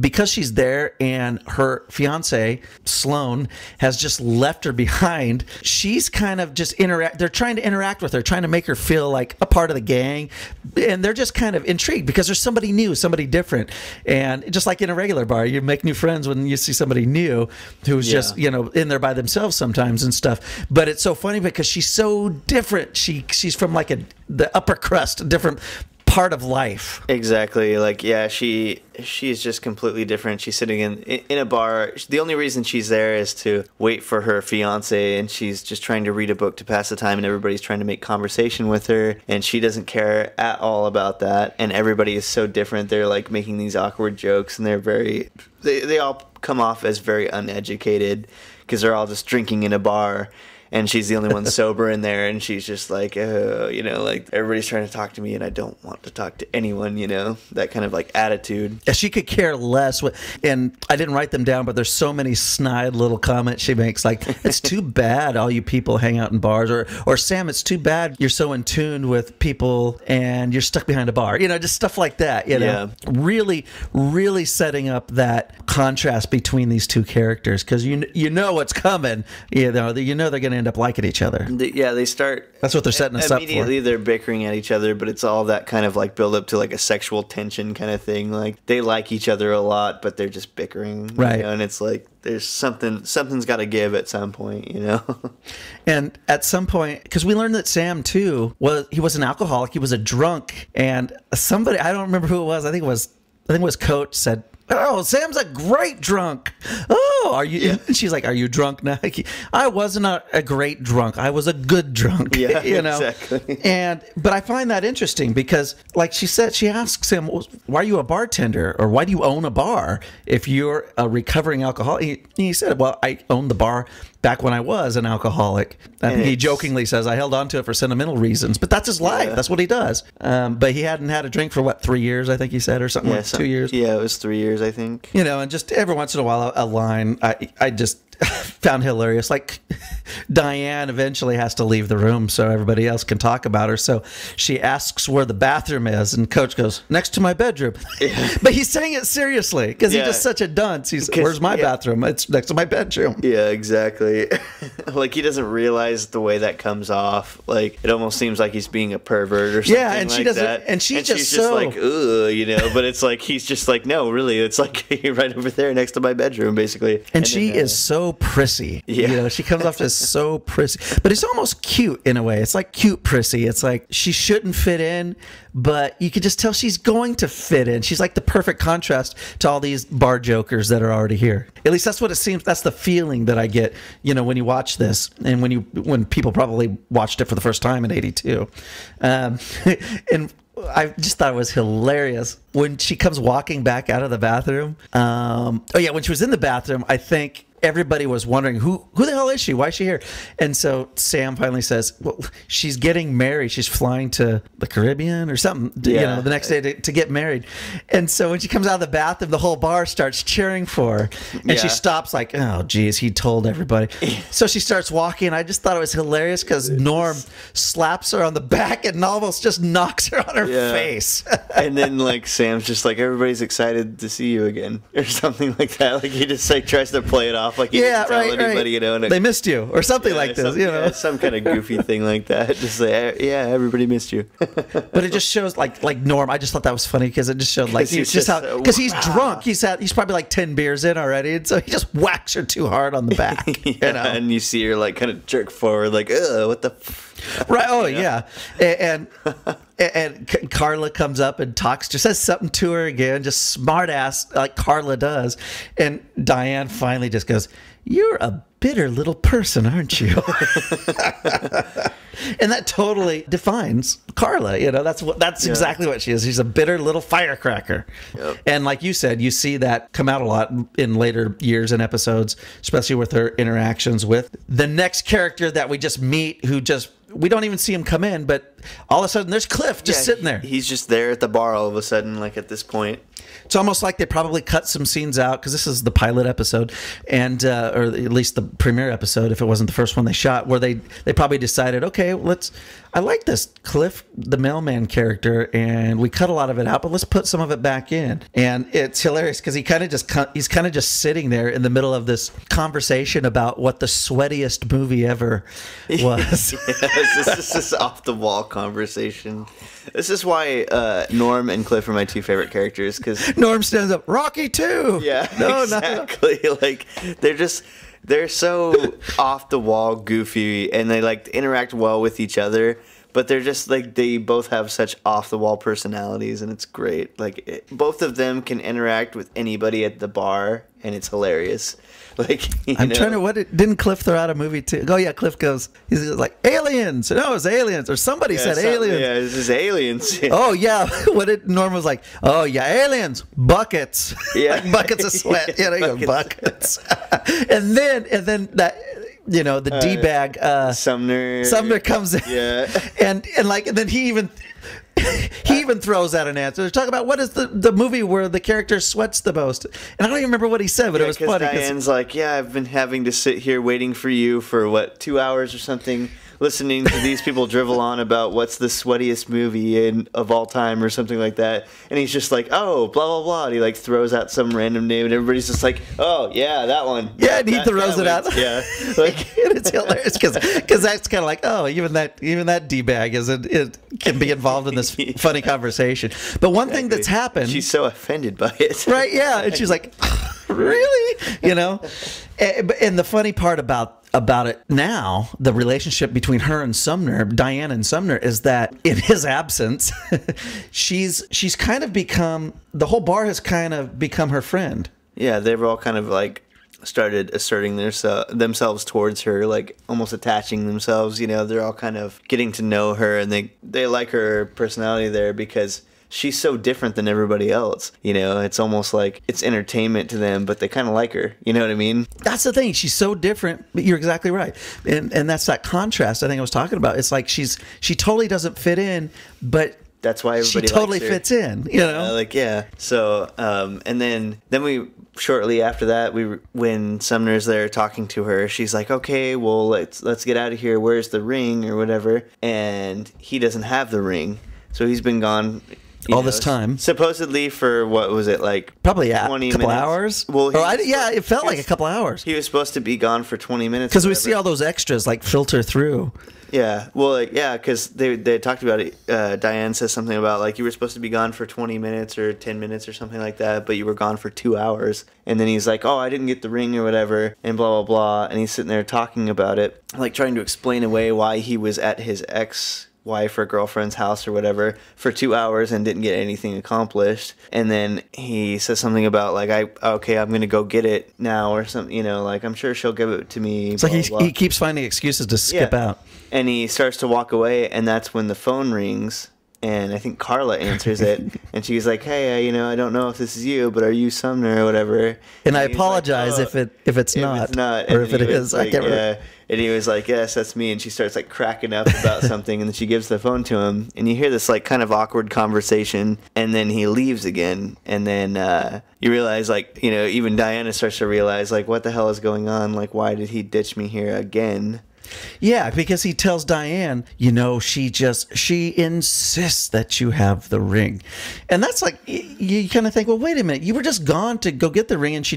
because she's there and her fiance Sloan has just left her behind, she's kind of just they're trying to interact with her, trying to make her feel like a part of the gang, and they're just kind of intrigued because there's somebody new, somebody different. And just like in a regular bar, you make new friends when you see somebody new who's just in there by themselves sometimes and stuff. But it's so funny because she's so different. She's from like the upper crust, different part of life. Exactly. Like, she's just completely different. She's sitting in a bar. The only reason she's there is to wait for her fiance, and she's just trying to read a book to pass the time, and everybody's trying to make conversation with her, and she doesn't care at all about that. And everybody is so different. They're like making these awkward jokes, and they all come off as very uneducated because they're all just drinking in a bar. and she's the only one sober in there, and she's just like, oh, you know, like everybody's trying to talk to me and I don't want to talk to anyone, you know, that kind of like attitude. Yeah, she could care less. And I didn't write them down, but there's so many snide little comments she makes, like, it's too bad all you people hang out in bars, or Sam, it's too bad you're so in tune with people and you're stuck behind a bar, you know, just stuff like that, you know. Really, really setting up that contrast between these two characters, because you know what's coming, you know they're going to end up liking each other. They start. That's what they're setting us up for. Immediately they're bickering at each other, but it's all that kind of like build up to like a sexual tension kind of thing. Like they like each other a lot, but they're just bickering, right? You know? And it's like there's something's got to give at some point, you know. And at some point, because we learned that Sam too was an alcoholic, he was a drunk, and somebody, I don't remember who it was, I think it was Coach, said, "Oh, Sam's a great drunk. Oh, are you?" Yeah. And she's like, "Are you drunk now?" I wasn't a great drunk. I was a good drunk. Yeah, you know. Exactly. But I find that interesting because, like she said, she asks him, "Why are you a bartender, or why do you own a bar if you're a recovering alcoholic?" He said, "Well, I owned the bar back when I was an alcoholic." I think he jokingly says, "I held on to it for sentimental reasons," but that's his life. That's what he does. But he hadn't had a drink for 3 years, I think he said, or something, like 2 years. Yeah, it was 3 years, I think. You know, and just every once in a while, a line I just found hilarious. Like, Diane eventually has to leave the room so everybody else can talk about her. So she asks where the bathroom is, and Coach goes, "Next to my bedroom." Yeah. But he's saying it seriously because he's just such a dunce. "Where's my bathroom?" "It's next to my bedroom." Yeah, exactly. Like he doesn't realize the way that comes off. Like it almost seems like he's being a pervert or something. Yeah, and she doesn't. That. And she's just like, "Ugh," you know. But it's like he's just like, "No, really, it's like right over there next to my bedroom, basically." And she is so prissy. Yeah. You know, she comes off as so prissy, but it's almost cute in a way. It's like cute prissy. It's like she shouldn't fit in, but you could just tell she's going to fit in. She's like the perfect contrast to all these bar jokers that are already here. At least that's what it seems. That's the feeling that I get, you know, when you watch this, and when people probably watched it for the first time in '82, and I just thought it was hilarious when she comes walking back out of the bathroom. When she was in the bathroom, I think everybody was wondering who the hell is she? Why is she here? And so Sam finally says, "Well, she's getting married. She's flying to the Caribbean or something, you know, the next day to get married." And so when she comes out of the bathroom, the whole bar starts cheering for her, and she stops like, "Oh, geez, he told everybody." So she starts walking. I just thought it was hilarious because Norm slaps her on the back and almost just knocks her on her face. And then like Sam's just like, "Everybody's excited to see you again," or something like that. Like he just like tries to play it off. Like he didn't tell anybody, you know. They missed you, or something like this, you know. Some kind of goofy thing like that. Just like, yeah, everybody missed you. But it just shows like Norm. I just thought that was funny because it just showed like he's drunk. He's probably like 10 beers in already, and so he just whacks her too hard on the back. You know? And you see her like kind of jerk forward, like, "Ugh, what the." Right. Oh, yeah. And Carla comes up and talks, just says something to her again, just smart ass like Carla does. And Diane finally just goes, "You're a bitter little person, aren't you?" And that totally defines Carla. You know, that's exactly what she is. She's a bitter little firecracker. Yep. And like you said, you see that come out a lot in later years and episodes, especially with her interactions with the next character that we just meet, we don't even see him come in, but all of a sudden there's Cliff just sitting there. He's just there at the bar all of a sudden, like at this point. It's almost like they probably cut some scenes out because this is the pilot episode, and or at least the premiere episode, if it wasn't the first one they shot, where they probably decided, okay, I like this Cliff, the mailman character, and we cut a lot of it out, but let's put some of it back in. And it's hilarious because he's kind of just sitting there in the middle of this conversation about what the sweatiest movie ever was. Yes, this is off the wall conversation. This is why Norm and Cliff are my two favorite characters, because Norm stands up, "Rocky 2." Yeah, exactly. No. Like they're so off the wall, goofy, and they like interact well with each other. But they're just like, they both have such off the wall personalities, and it's great. Like both of them can interact with anybody at the bar, and it's hilarious. Like trying to, didn't Cliff throw out a movie too? Oh yeah, Cliff goes, he's like, "Aliens." No, it's aliens, or somebody said aliens. Yeah, this is aliens. Oh yeah, what did Norm was like? "Oh yeah, aliens, buckets." Yeah, like buckets of sweat. You know, buckets. and then that you know, the D-bag Sumner comes in, yeah. and then he even throws out an answer. They're talking about what is the movie where the character sweats the most, and I don't even remember what he said, but it was funny. Diane's like, yeah, I've been having to sit here waiting for you for what, 2 hours or something, listening to these people drivel on about what's the sweatiest movie of all time or something like that, and he's just like, oh, blah blah blah, and he like throws out some random name, and everybody's just like, oh yeah, that one. Yeah, and he throws it out. Yeah, like and it's hilarious because that's kind of like, oh, even that D-bag it can be involved in this funny conversation. But one thing that's happened, she's so offended by it, right? Yeah, and she's like, really, you know. And the funny part about it now, the relationship between her and Sumner, Diane and Sumner, is that in his absence, she's kind of become, the whole bar has kind of become her friend. Yeah, they've all kind of like started asserting themselves towards her, like almost attaching themselves. You know, they're all kind of getting to know her, and they like her personality there because she's so different than everybody else. You know, it's almost like it's entertainment to them, but they kind of like her. You know what I mean? That's the thing. She's so different. But you're exactly right. And that's that contrast I think I was talking about. It's like she totally doesn't fit in, but that's why everybody she totally likes her. fits in, you know? Like, yeah. So, and then we, shortly after that, when Sumner's there talking to her, she's like, okay, well, let's get out of here. Where's the ring or whatever? And he doesn't have the ring. So he's been gone all this time, supposedly for what was it, like probably 20 a couple minutes? Hours. Well, it felt like a couple hours he was supposed to be gone for 20 minutes because we see all those extras like filter through. Yeah, well, yeah, because they talked about it. Diane says something about like you were supposed to be gone for 20 minutes or 10 minutes or something like that, but you were gone for 2 hours. And then he's like, oh, I didn't get the ring or whatever, and blah blah blah. And he's sitting there talking about it, like trying to explain away why he was at his ex-wife or girlfriend's house or whatever for 2 hours and didn't get anything accomplished. And then he says something about like, I'm gonna go get it now or something, you know, like I'm sure she'll give it to me. It's like he keeps finding excuses to skip out. And he starts to walk away, and that's when the phone rings, and I think Carla answers it, and she's like, hey, I don't know if this is you, but are you Sumner or whatever? And I apologize like, if it's not, or if it is. Like, I can't remember. And he was like, yes, that's me. And she starts like cracking up about something, and then she gives the phone to him, and you hear this like kind of awkward conversation, and then he leaves again, and then you realize like, even Diana starts to realize like, what the hell is going on? Like, why did he ditch me here again? Yeah, because he tells Diane, she insists that you have the ring. And that's like, you kind of think, well, wait a minute, you were just gone to go get the ring and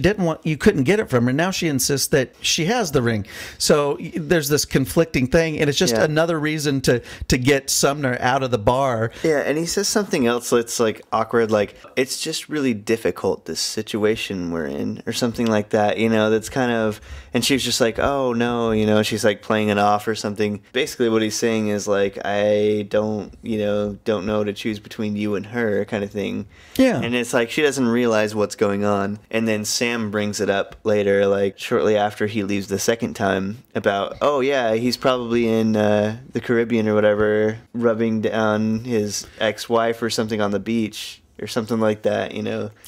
you couldn't get it from her. Now she insists that she has the ring. So there's this conflicting thing, and it's just another reason to get Sumner out of the bar. Yeah, and he says something else that's like awkward, like, it's just really difficult, this situation we're in, or something like that, that's kind of, and she was just like, oh no, she's like playing it off or something. Basically what he's saying is like, I don't know to choose between you and her kind of thing. Yeah. And it's like she doesn't realize what's going on. And then Sam brings it up later, like shortly after he leaves the second time, about, oh yeah, he's probably in the Caribbean or whatever, rubbing down his ex-wife or something on the beach or something like that,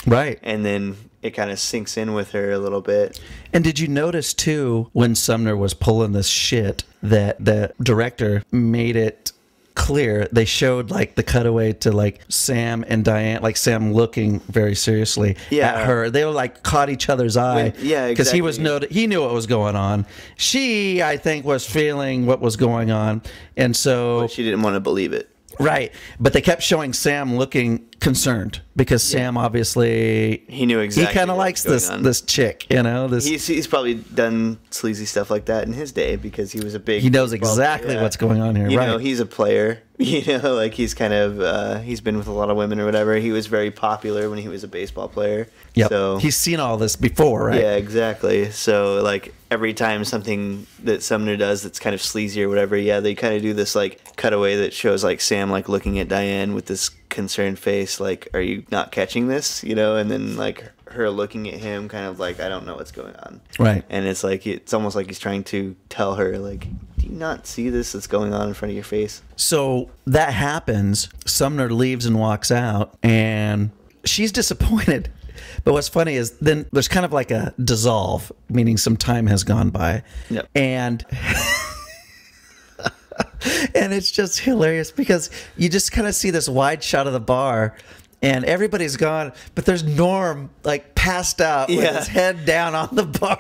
Right. And then it kind of sinks in with her a little bit. And did you notice too, when Sumner was pulling this shit, that the director made it clear, they showed like the cutaway to like Sam and Diane, like Sam looking very seriously at her. They were like caught each other's eye. Because exactly. he knew what was going on. She, I think, was feeling what was going on, and so but she didn't want to believe it. Right, but they kept showing Sam looking concerned because Sam obviously he knew exactly. He kind of likes this chick, He's probably done sleazy stuff like that in his day because he was a big. He knows exactly what's going on here. Right, he's a player. Like he's kind of he's been with a lot of women or whatever. He was very popular when he was a baseball player. Yep. So he's seen all this before, right? Yeah, exactly. So like every time something that Sumner does that's kind of sleazy or whatever, they kind of do this like cutaway that shows like Sam like looking at Diane with this concerned face, like, are you not catching this? And then like her looking at him kind of like, I don't know what's going on. Right. And it's like, it's almost like he's trying to tell her like, do you not see this that's going on in front of your face? So that happens. Sumner leaves and walks out, and she's disappointed But what's funny is then there's kind of like a dissolve, meaning some time has gone by. Yep. And and it's just hilarious because you just kind of see this wide shot of the bar and everybody's gone, but there's Norm like passed out with his head down on the bar.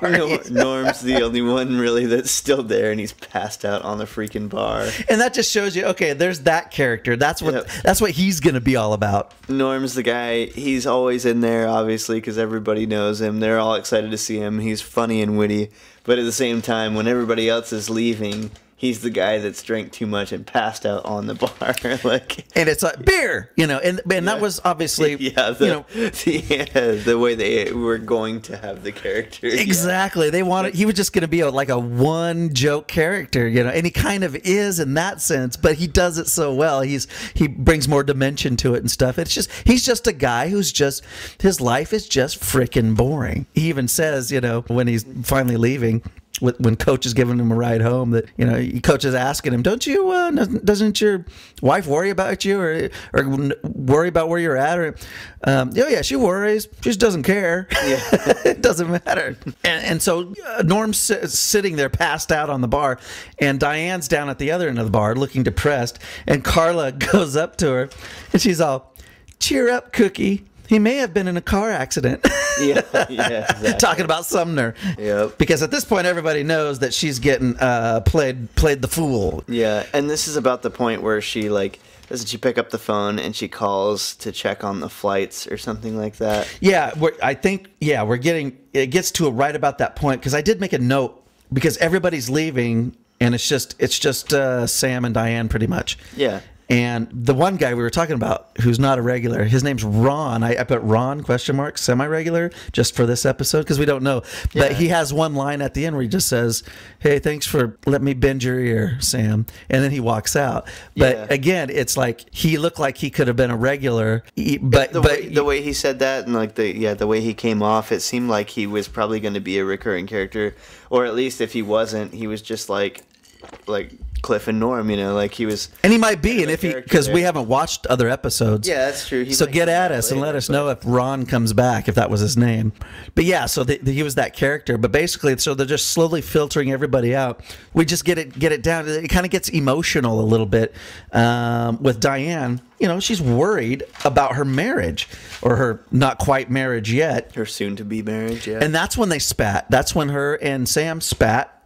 Norm's the only one really that's still there, and he's passed out on the freaking bar. And that just shows you, okay, there's that character. That's what he's going to be all about. Norm's the guy. He's always in there, obviously, because everybody knows him. They're all excited to see him. He's funny and witty, but at the same time, when everybody else is leaving, he's the guy that's drank too much and passed out on the bar. And it's like, beer, and that was obviously, the way they were going to have the character. Exactly. They wanted, he was just going to be like a one joke character, and he kind of is in that sense, but he does it so well. He brings more dimension to it and stuff. He's just a guy who's just, his life is just freaking boring. He even says, when he's finally leaving, when Coach is giving him a ride home, that Coach is asking him, "Don't you? Doesn't your wife worry about you, or worry about where you're at?" Or, yeah, she worries. She just doesn't care. Yeah. It doesn't matter. And so Norm's sitting there, passed out on the bar, and Diane's down at the other end of the bar, looking depressed. And Carla goes up to her, and she's all, "Cheer up, Cookie. He may have been in a car accident." Yeah, exactly. Talking about Sumner. Yep. Because at this point, everybody knows that she's getting played the fool. Yeah, and this is about the point where she doesn't she pick up the phone and she calls to check on the flights or something like that? Yeah, it gets to right about that point, because I did make a note, because everybody's leaving and it's just Sam and Diane pretty much. Yeah. And the one guy we were talking about who's not a regular, his name's Ron. I put Ron !, semi-regular, just for this episode, because we don't know. But he has one line at the end where he just says, "Hey, thanks for letting me bend your ear, Sam." And then he walks out. But again, it's like he looked like he could have been a regular. But the way he said that, and the way he came off, it seemed like he was probably going to be a recurring character. Or at least if he wasn't, he was just like Cliff and Norm, he was. And he might be, and if because we haven't watched other episodes. Yeah, that's true. So get at us and let us know if Ron comes back, if that was his name. But yeah, so he was that character. But basically, so they're just slowly filtering everybody out. We just get it down. It kind of gets emotional a little bit with Diane. She's worried about her marriage, or her not quite marriage yet. Her soon-to-be marriage, yeah. And that's when they spat. That's when her and Sam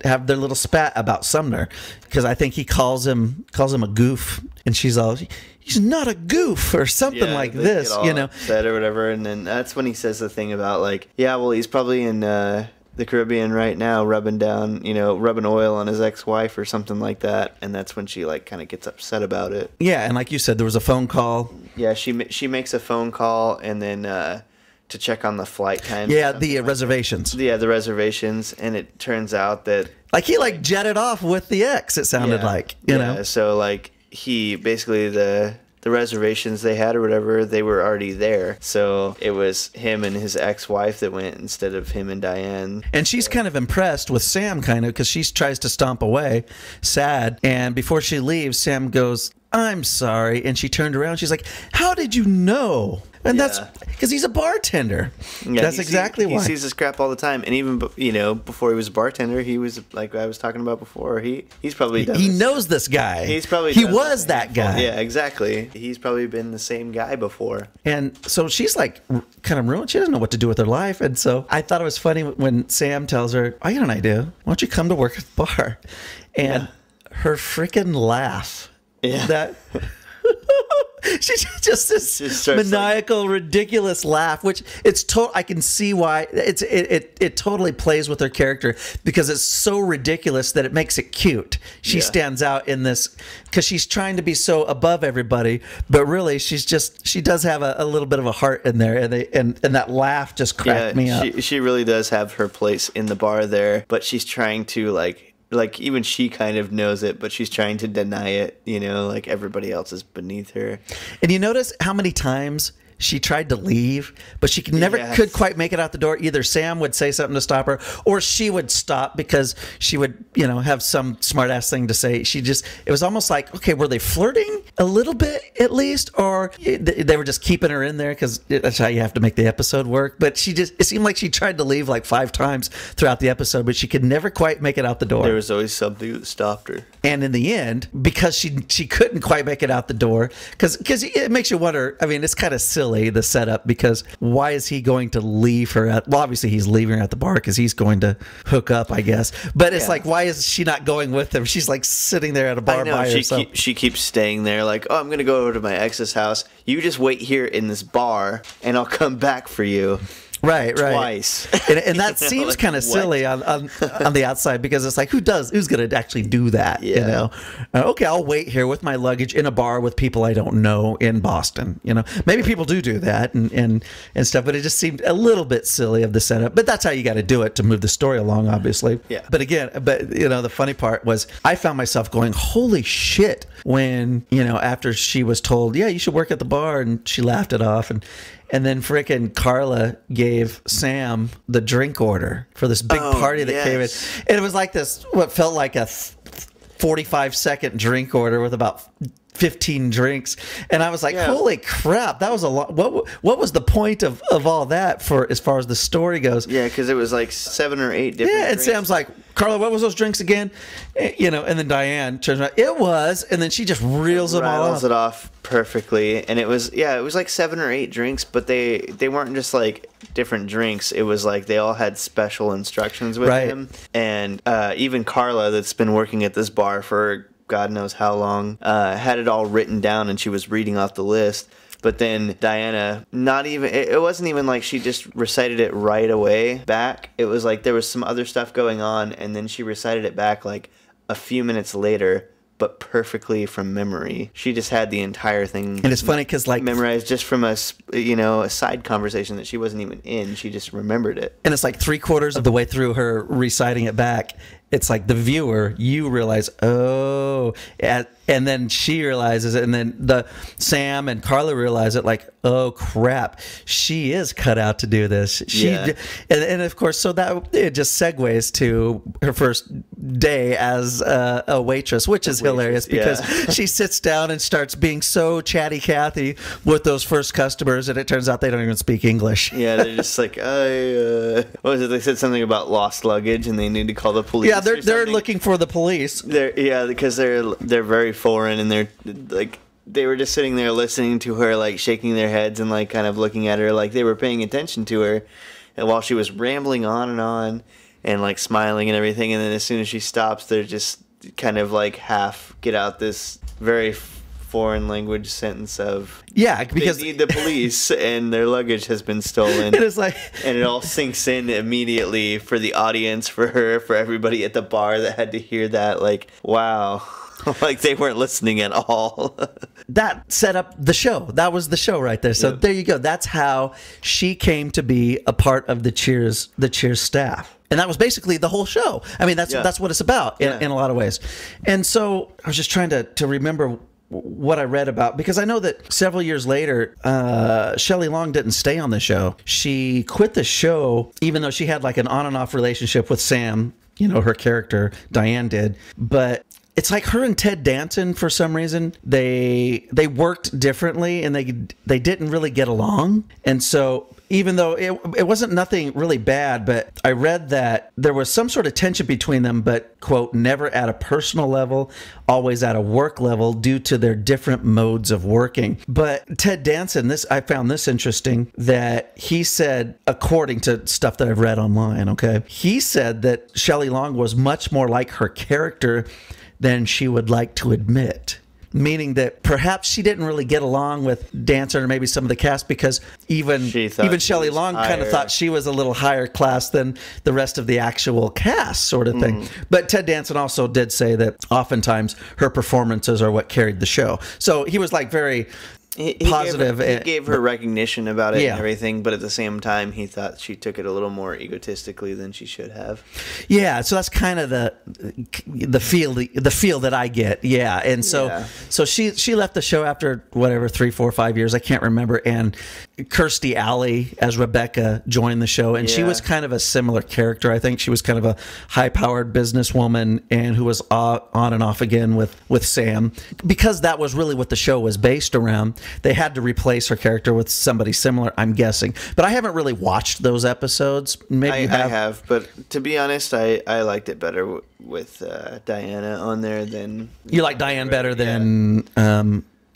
have their little spat about Sumner, because I think he calls him a goof, and she's all, "He's not a goof," or something like this, said or whatever. And then that's when he says the thing about he's probably in the Caribbean right now, rubbing oil on his ex-wife or something like that. And that's when she kind of gets upset about it. Yeah, and like you said, there was a phone call. Yeah, she makes a phone call, and then to check on the flight time. Yeah, the reservations. Yeah, the reservations, and it turns out that he jetted off with the ex. It sounded like you know. So he basically the reservations they had or whatever, they were already there. So it was him and his ex-wife that went instead of him and Diane. And she's kind of impressed with Sam, because she tries to stomp away, sad. And before she leaves, Sam goes, "I'm sorry." And she turned around. She's like, "How did you know?" And that's because he's a bartender. Yeah, that's exactly why. He sees this crap all the time. And even, before he was a bartender, he was, like I was talking about before, he's probably done He knows this guy. He was that guy. Yeah, exactly. He's probably been the same guy before. And so she's kind of ruined. She doesn't know what to do with her life. And so I thought it was funny when Sam tells her, "I got an idea. Why don't you come to work at the bar?" And her freaking laugh. Yeah. That... She just this maniacal, ridiculous laugh, which I can see why it totally plays with her character, because it's so ridiculous that it makes it cute. She stands out in this because she's trying to be so above everybody, but really she does have a little bit of a heart in there, and that laugh just cracked me up. She really does have her place in the bar there, but she's trying to even she kind of knows it, but she's trying to deny it, everybody else is beneath her. And you notice how many times she tried to leave, but she never could quite make it out the door. Either Sam would say something to stop her, or she would stop because she would, have some smart ass thing to say. It was almost like, okay, were they flirting a little bit at least, or they were just keeping her in there because that's how you have to make the episode work. But it seemed like she tried to leave like 5 times throughout the episode, but she could never quite make it out the door. There was always something that stopped her. And in the end, because she couldn't quite make it out the door, because it makes you wonder. I mean, it's kind of silly, the setup, because why is he going to leave her well, obviously he's leaving her at the bar because he's going to hook up, I guess. But it's like, why is she not going with him? She's like sitting there at a bar by herself. She keeps staying there like, oh, I'm going to go over to my ex's house. You just wait here in this bar and I'll come back for you. Right. Twice. And that seems like, kind of silly on the outside, because it's like, who's going to actually do that? Yeah. Okay, I'll wait here with my luggage in a bar with people I don't know in Boston. Maybe people do that and stuff, but it just seemed a little bit silly of the setup. But that's how you got to do it to move the story along, obviously. Yeah. But again, the funny part was I found myself going, holy shit, when, after she was told, yeah, you should work at the bar, and she laughed it off, and then frickin' Carla gave Sam the drink order for this big party that came in. And it was like this, what felt like a 45-second drink order with about 15 drinks. And I was like, holy crap, that was a lot. What was the point of all that for as far as the story goes? Yeah, because it was like 7 or 8 different and drinks. Sam's like, Carla, what was those drinks again? And then Diane turns around, it was, and then she just reels them all off. It off perfectly. And it was like 7 or 8 drinks, but they weren't just like different drinks. It was like they all had special instructions with him. And even Carla, that's been working at this bar for God knows how long, had it all written down, and she was reading off the list. But then Diana, it wasn't even like she just recited it right away back. It was like there was some other stuff going on, and then she recited it back like a few minutes later, but perfectly from memory. She just had the entire thing. And it's funny because memorized just from a side conversation that she wasn't even in. She just remembered it. And it's like 3/4 of the way through her reciting it back, it's like the viewer, you realize, and then she realizes it, and then Sam and Carla realize it, like, oh crap, she is cut out to do this. And of course, so that it just segues to her first day as a waitress, which is hilarious because she sits down and starts being so chatty Cathy with those first customers, and it turns out they don't even speak English. Yeah, they're just like, what was it? They said something about lost luggage, and they need to call the police. Yeah, they're looking for the police. Because they're very foreign, and they're like, they were just sitting there listening to her, like shaking their heads and like kind of looking at her like they were paying attention to her, and while she was rambling on and like smiling and everything, and then as soon as she stops, they're just kind of like half get out this very foreign language sentence of because they need the police and their luggage has been stolen. It is like, and it all sinks in immediately for the audience, for her, for everybody at the bar that had to hear that. Like, wow. Like they weren't listening at all. That set up the show. That was the show right there. So there you go. That's how she came to be a part of the Cheers staff. And that was basically the whole show. I mean, that's what it's about in a lot of ways. And so I was just trying to remember what I read about, because I know that several years later, Shelley Long didn't stay on the show. She quit the show, even though she had like an on and off relationship with Sam, her character, Diane did. But it's like her and Ted Danson, for some reason, they worked differently, and they didn't really get along. And so even though it wasn't nothing really bad, but I read that there was some sort of tension between them, but, quote, never at a personal level, always at a work level due to their different modes of working. But Ted Danson, I found this interesting, that he said, according to stuff that I've read online, okay, he said that Shelley Long was much more like her character than she would like to admit. Meaning that perhaps she didn't really get along with Dancer or maybe some of the cast, because even Shelley Long kind of thought she was a little higher class than the rest of the actual cast, sort of thing. But Ted Danson also did say that oftentimes her performances are what carried the show. So he was like very positive. He gave her recognition about it and everything, but at the same time, he thought she took it a little more egotistically than she should have. Yeah, so that's kind of the feel that I get. Yeah, and so she left the show after whatever 3, 4, 5 years, I can't remember, and Kirstie Alley as Rebecca joined the show, and she Yeah. was kind of a similar character. I think she was kind of a high-powered businesswoman and who was on and off again with Sam. Because that was really what the show was based around, they had to replace her character with somebody similar, I'm guessing. But I haven't really watched those episodes. Maybe you have. I have, but to be honest, I liked it better with Diana on there than... You like Diane better than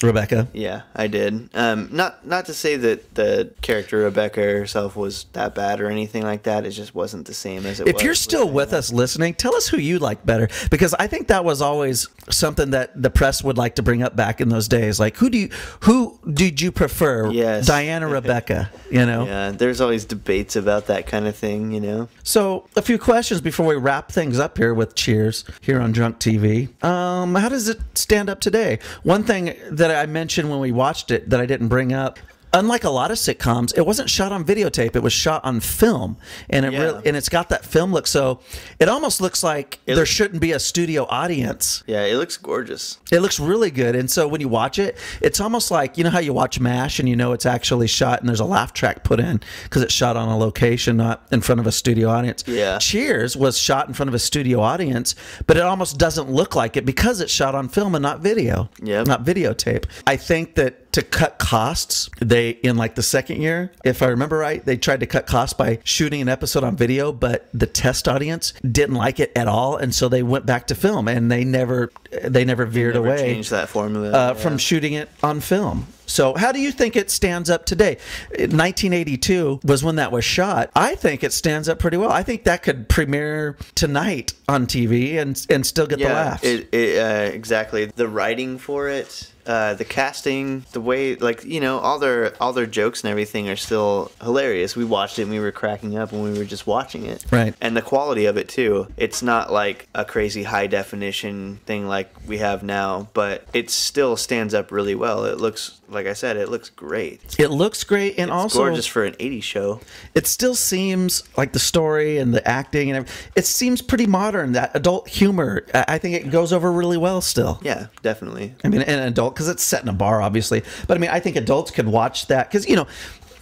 Rebecca? Yeah, I did. Not to say that the character Rebecca herself was that bad or anything like that. It just wasn't the same as it was. If you're still with us listening, tell us who you like better, because I think that was always something that the press would like to bring up back in those days. Like, who did you prefer? Yes. Diane or Rebecca? You know? Yeah, there's always debates about that kind of thing, you know. So, a few questions before we wrap things up here with Cheers here on Drunk TV. How does it stand up today? One thing that I mentioned when we watched it that I didn't bring up, unlike a lot of sitcoms, it wasn't shot on videotape. It was shot on film, and it's got that film look. So it almost looks like there shouldn't be a studio audience. Yeah, it looks gorgeous. It looks really good. And so when you watch it, it's almost like, you know how you watch MASH and you know it's actually shot and there's a laugh track put in because it's shot on a location, not in front of a studio audience. Yeah. Cheers was shot in front of a studio audience, but it almost doesn't look like it because it's shot on film and not video. Yep. Not videotape. I think that to cut costs, they, in like the second year, if I remember right, they tried to cut costs by shooting an episode on video, but the test audience didn't like it at all, and so they went back to film, and they never veered away. Changed that formula from shooting it on film. So how do you think it stands up today? 1982 was when that was shot. I think it stands up pretty well. I think that could premiere tonight on TV and still get the laughs. Exactly. The writing for it, the casting, the way, like, you know, all their jokes and everything are still hilarious. We watched it and we were cracking up when we were just watching it. Right. And the quality of it too. It's not like a crazy high definition thing like we have now, but it still stands up really well. It looks, like I said, it looks great. It looks great, and it's also gorgeous for an 80s show. It still seems like the story and the acting and everything, it seems pretty modern. That adult humor, I think it goes over really well still. Yeah, definitely. I mean, an adult, because it's set in a bar, obviously. But I mean, I think adults could watch that because, you know,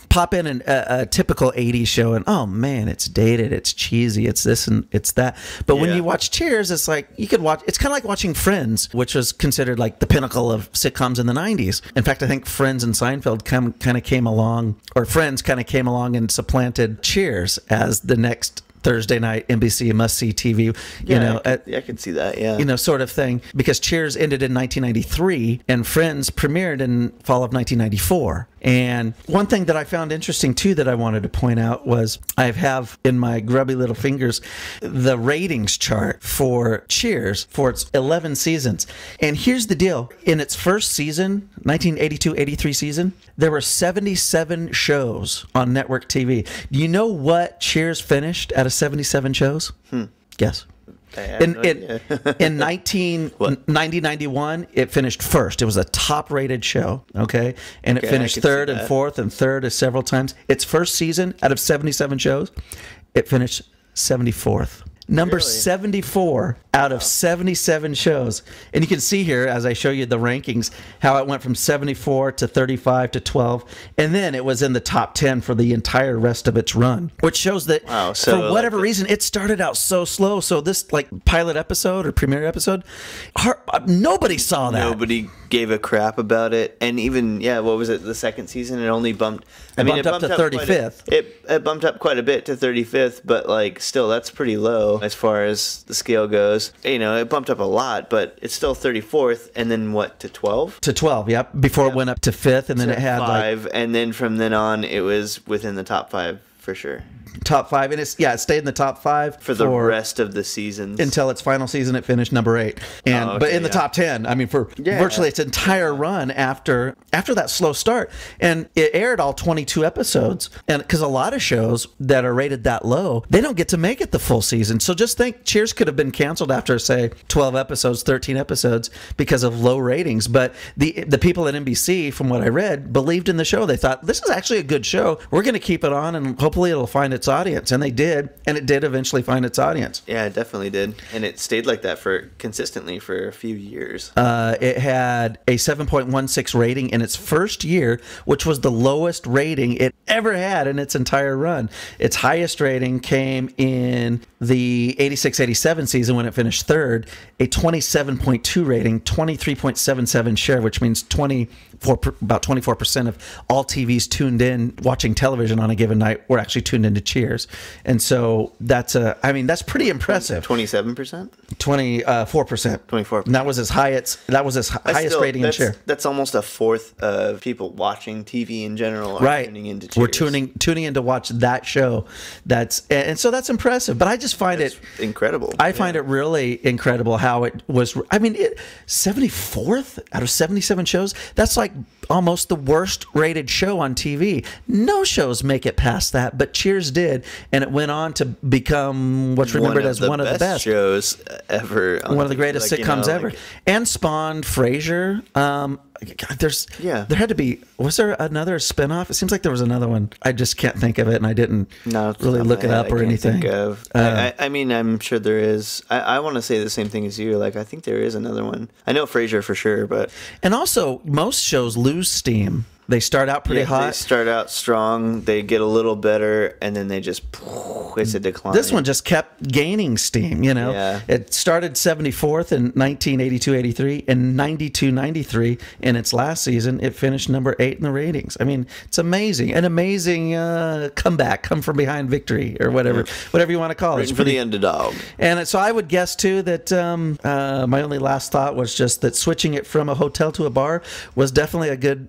pop in a typical 80s show and, oh man, it's dated, it's cheesy, it's this and it's that. But when you watch Cheers, it's like you could watch, it's kind of like watching Friends, which was considered like the pinnacle of sitcoms in the 90s. In fact, I think Friends and Seinfeld kind of came along, or Friends kind of came along and supplanted Cheers as the next Thursday night NBC must-see TV, you know. I could see that, yeah. You know, sort of thing. Because Cheers ended in 1993 and Friends premiered in fall of 1994. And one thing that I found interesting, too, that I wanted to point out was I have in my grubby little fingers the ratings chart for Cheers for its 11 seasons. And here's the deal. In its first season, 1982-83 season, there were 77 shows on network TV. Do you know what Cheers finished out of 77 shows? Guess. In 1990-91, it finished first. It was a top-rated show, okay? And it finished third and fourth and third several times. Its first season, out of 77 shows, it finished 74th. Number 74 out of 77 shows. And you can see here, as I show you the rankings, how it went from 74 to 35 to 12. And then it was in the top 10 for the entire rest of its run, which shows that for whatever reason, it started out so slow. So this like pilot episode or premiere episode, nobody saw that. Nobody gave a crap about it. And even, what was it, the second season? It only bumped... It bumped up to 35th. It bumped up quite a bit to 35th, but like still, that's pretty low as far as the scale goes. You know, it bumped up a lot, but it's still 34th, and then what, to 12? To 12, yep. Before it went up to 5th, and then it had 5, and then from then on, it was within the top 5 for sure. Top 5, and it stayed in the top 5 for the rest of the seasons until its final season. It finished number 8, and but in the top 10. I mean, for virtually its entire run after that slow start, and it aired all 22 episodes. And because a lot of shows that are rated that low, they don't get to make it the full season. So just think, Cheers could have been canceled after say 12 episodes, 13 episodes because of low ratings. But the people at NBC, from what I read, believed in the show. They thought this is actually a good show. We're going to keep it on, and hopefully it'll find its its audience, and they did, and it did eventually find its audience. Yeah, it definitely did, and it stayed like that for consistently for a few years. It had a 7.16 rating in its first year, which was the lowest rating it ever had in its entire run. Its highest rating came in the 86-87 season when it finished third, a 27.2 rating, 23.77 share, which means about 24% of all TVs tuned in watching television on a given night were actually tuned into Cheers. And so that's pretty impressive. 27%? 24%. 24%. And that was his highest rating in share. That's almost a fourth of people watching TV in general are right. tuning into Cheers. We're tuning in to watch that show. And so that's impressive. But I just find it incredible. I find it really incredible how it was. I mean, 74th out of 77 shows. That's like almost the worst rated show on TV. No shows make it past that, but Cheers did, and it went on to become what's remembered as one of the best shows ever. One of the greatest sitcoms ever, and spawned Frasier. There had to be. Was there another spinoff? It seems like there was another one. I just can't think of it, and I didn't really look it up or anything. I mean, I'm sure there is. I want to say the same thing as you. Like, I think there is another one. I know Frasier for sure, but and also most shows lose steam. They start out pretty hot. They start out strong. They get a little better, and then they just it's a decline. This one just kept gaining steam. It started 74th in 1982-83 and 92-93 in its last season. It finished number 8 in the ratings. I mean, it's amazing, an amazing comeback, come from behind victory, or whatever you want to call it. It's for the underdog. And so I would guess too that my only last thought was just that switching it from a hotel to a bar was definitely a good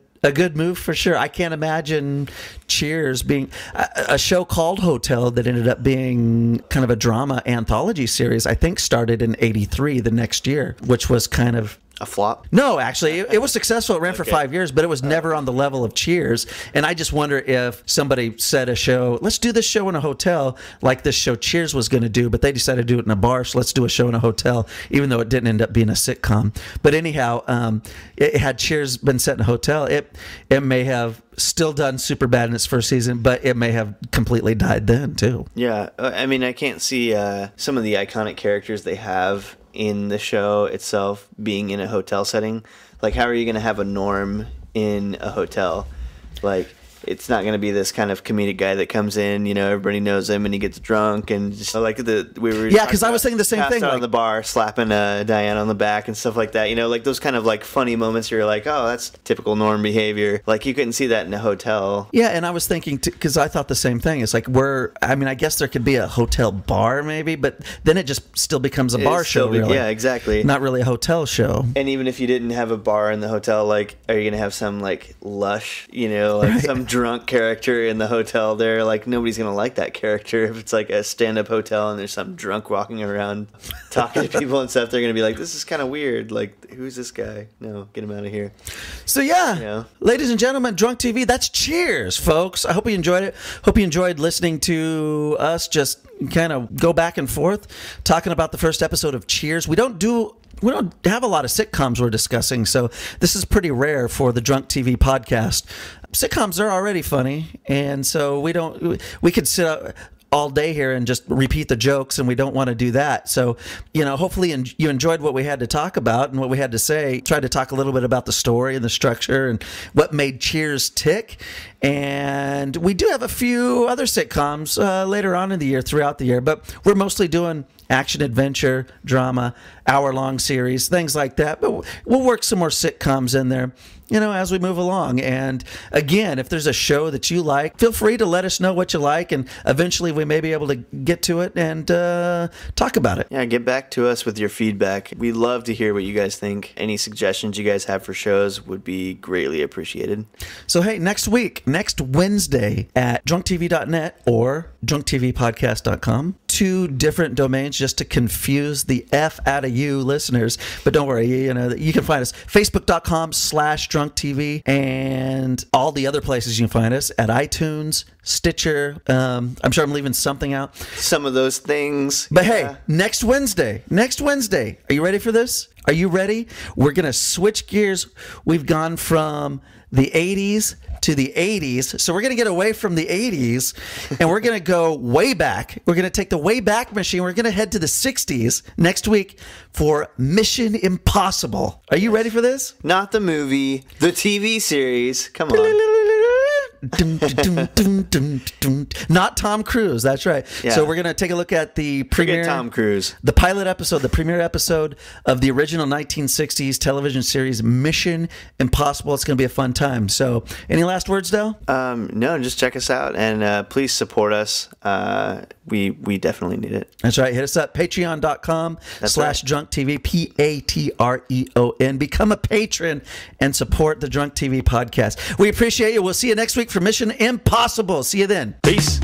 move for sure. I can't imagine Cheers being a show called Hotel that ended up being kind of a drama anthology series. I think started in '83, the next year, which was kind of a flop? No, actually, it was successful. It ran for 5 years, but it was never on the level of Cheers. And I just wonder if somebody said a show, let's do this show in a hotel like this show Cheers was going to do, but they decided to do it in a bar, so let's do a show in a hotel, even though it didn't end up being a sitcom. But anyhow, had Cheers been set in a hotel, it may have still done super bad in its first season, but it may have completely died then, too. Yeah, I mean, I can't see some of the iconic characters they have in the show itself being in a hotel setting. Like, how are you going to have a Norm in a hotel? Like, it's not going to be this kind of comedic guy that comes in, everybody knows him, and he gets drunk, and just like because I was saying the same thing, out like, on the bar, slapping Diane on the back and stuff like that. Like those kind of like funny moments where you're like, oh, that's typical Norm behavior. Like, you couldn't see that in a hotel. Yeah, and I was thinking, because I thought the same thing. It's like I guess there could be a hotel bar maybe, but then it just still becomes a bar show, really. Yeah, exactly. Not really a hotel show. And even if you didn't have a bar in the hotel, like, are you going to have some like lush, some drunk character in the hotel there? Like, nobody's gonna like that character. If it's like a stand-up hotel and there's some drunk walking around talking to people and stuff, they're gonna be like, this is kind of weird. Like, who's this guy? No, get him out of here. So ladies and gentlemen, Drunk TV, that's Cheers, folks. I hope you enjoyed it. Hope you enjoyed listening to us just kind of go back and forth talking about the first episode of Cheers. We don't have a lot of sitcoms we're discussing, so this is pretty rare for the Drunk TV podcast. Sitcoms are already funny, and so we could sit up all day here and just repeat the jokes, and we don't want to do that. So, hopefully you enjoyed what we had to talk about and what we had to say. Tried to talk a little bit about the story and the structure and what made Cheers tick. And we do have a few other sitcoms later on in the year, throughout the year, but we're mostly doing action, adventure, drama, hour-long series, things like that. But we'll work some more sitcoms in there, as we move along. And again, if there's a show that you like, feel free to let us know what you like, and eventually we may be able to get to it and talk about it. Yeah, get back to us with your feedback. We love to hear what you guys think. Any suggestions you guys have for shows would be greatly appreciated. So, hey, next Wednesday at drunktv.net or drunktvpodcast.com. 2 different domains just to confuse the F out of you listeners. But don't worry, you can find us facebook.com/drunktv and all the other places you can find us at iTunes, Stitcher. I'm sure I'm leaving something out. Some of those things. But hey, next Wednesday, are you ready for this? Are you ready? We're going to switch gears. We've gone from the 80s to the 80s. So we're going to get away from the 80s and we're going to go way back. We're going to take the way back machine. We're going to head to the 60s next week for Mission Impossible. Are you ready for this? Not the movie, the TV series. Come on. Not Tom Cruise. That's right. Yeah. So we're going to take a look at the premiere, Tom Cruise, the pilot episode, the premiere episode of the original 1960s television series Mission Impossible. It's going to be a fun time. So any last words, Del? No, just check us out and please support us. We definitely need it. That's right. Hit us up, patreon.com/drunktv, Patreon. Become a patron and support the Drunk TV podcast. We appreciate you. We'll see you next week for Mission Impossible. See you then. Peace.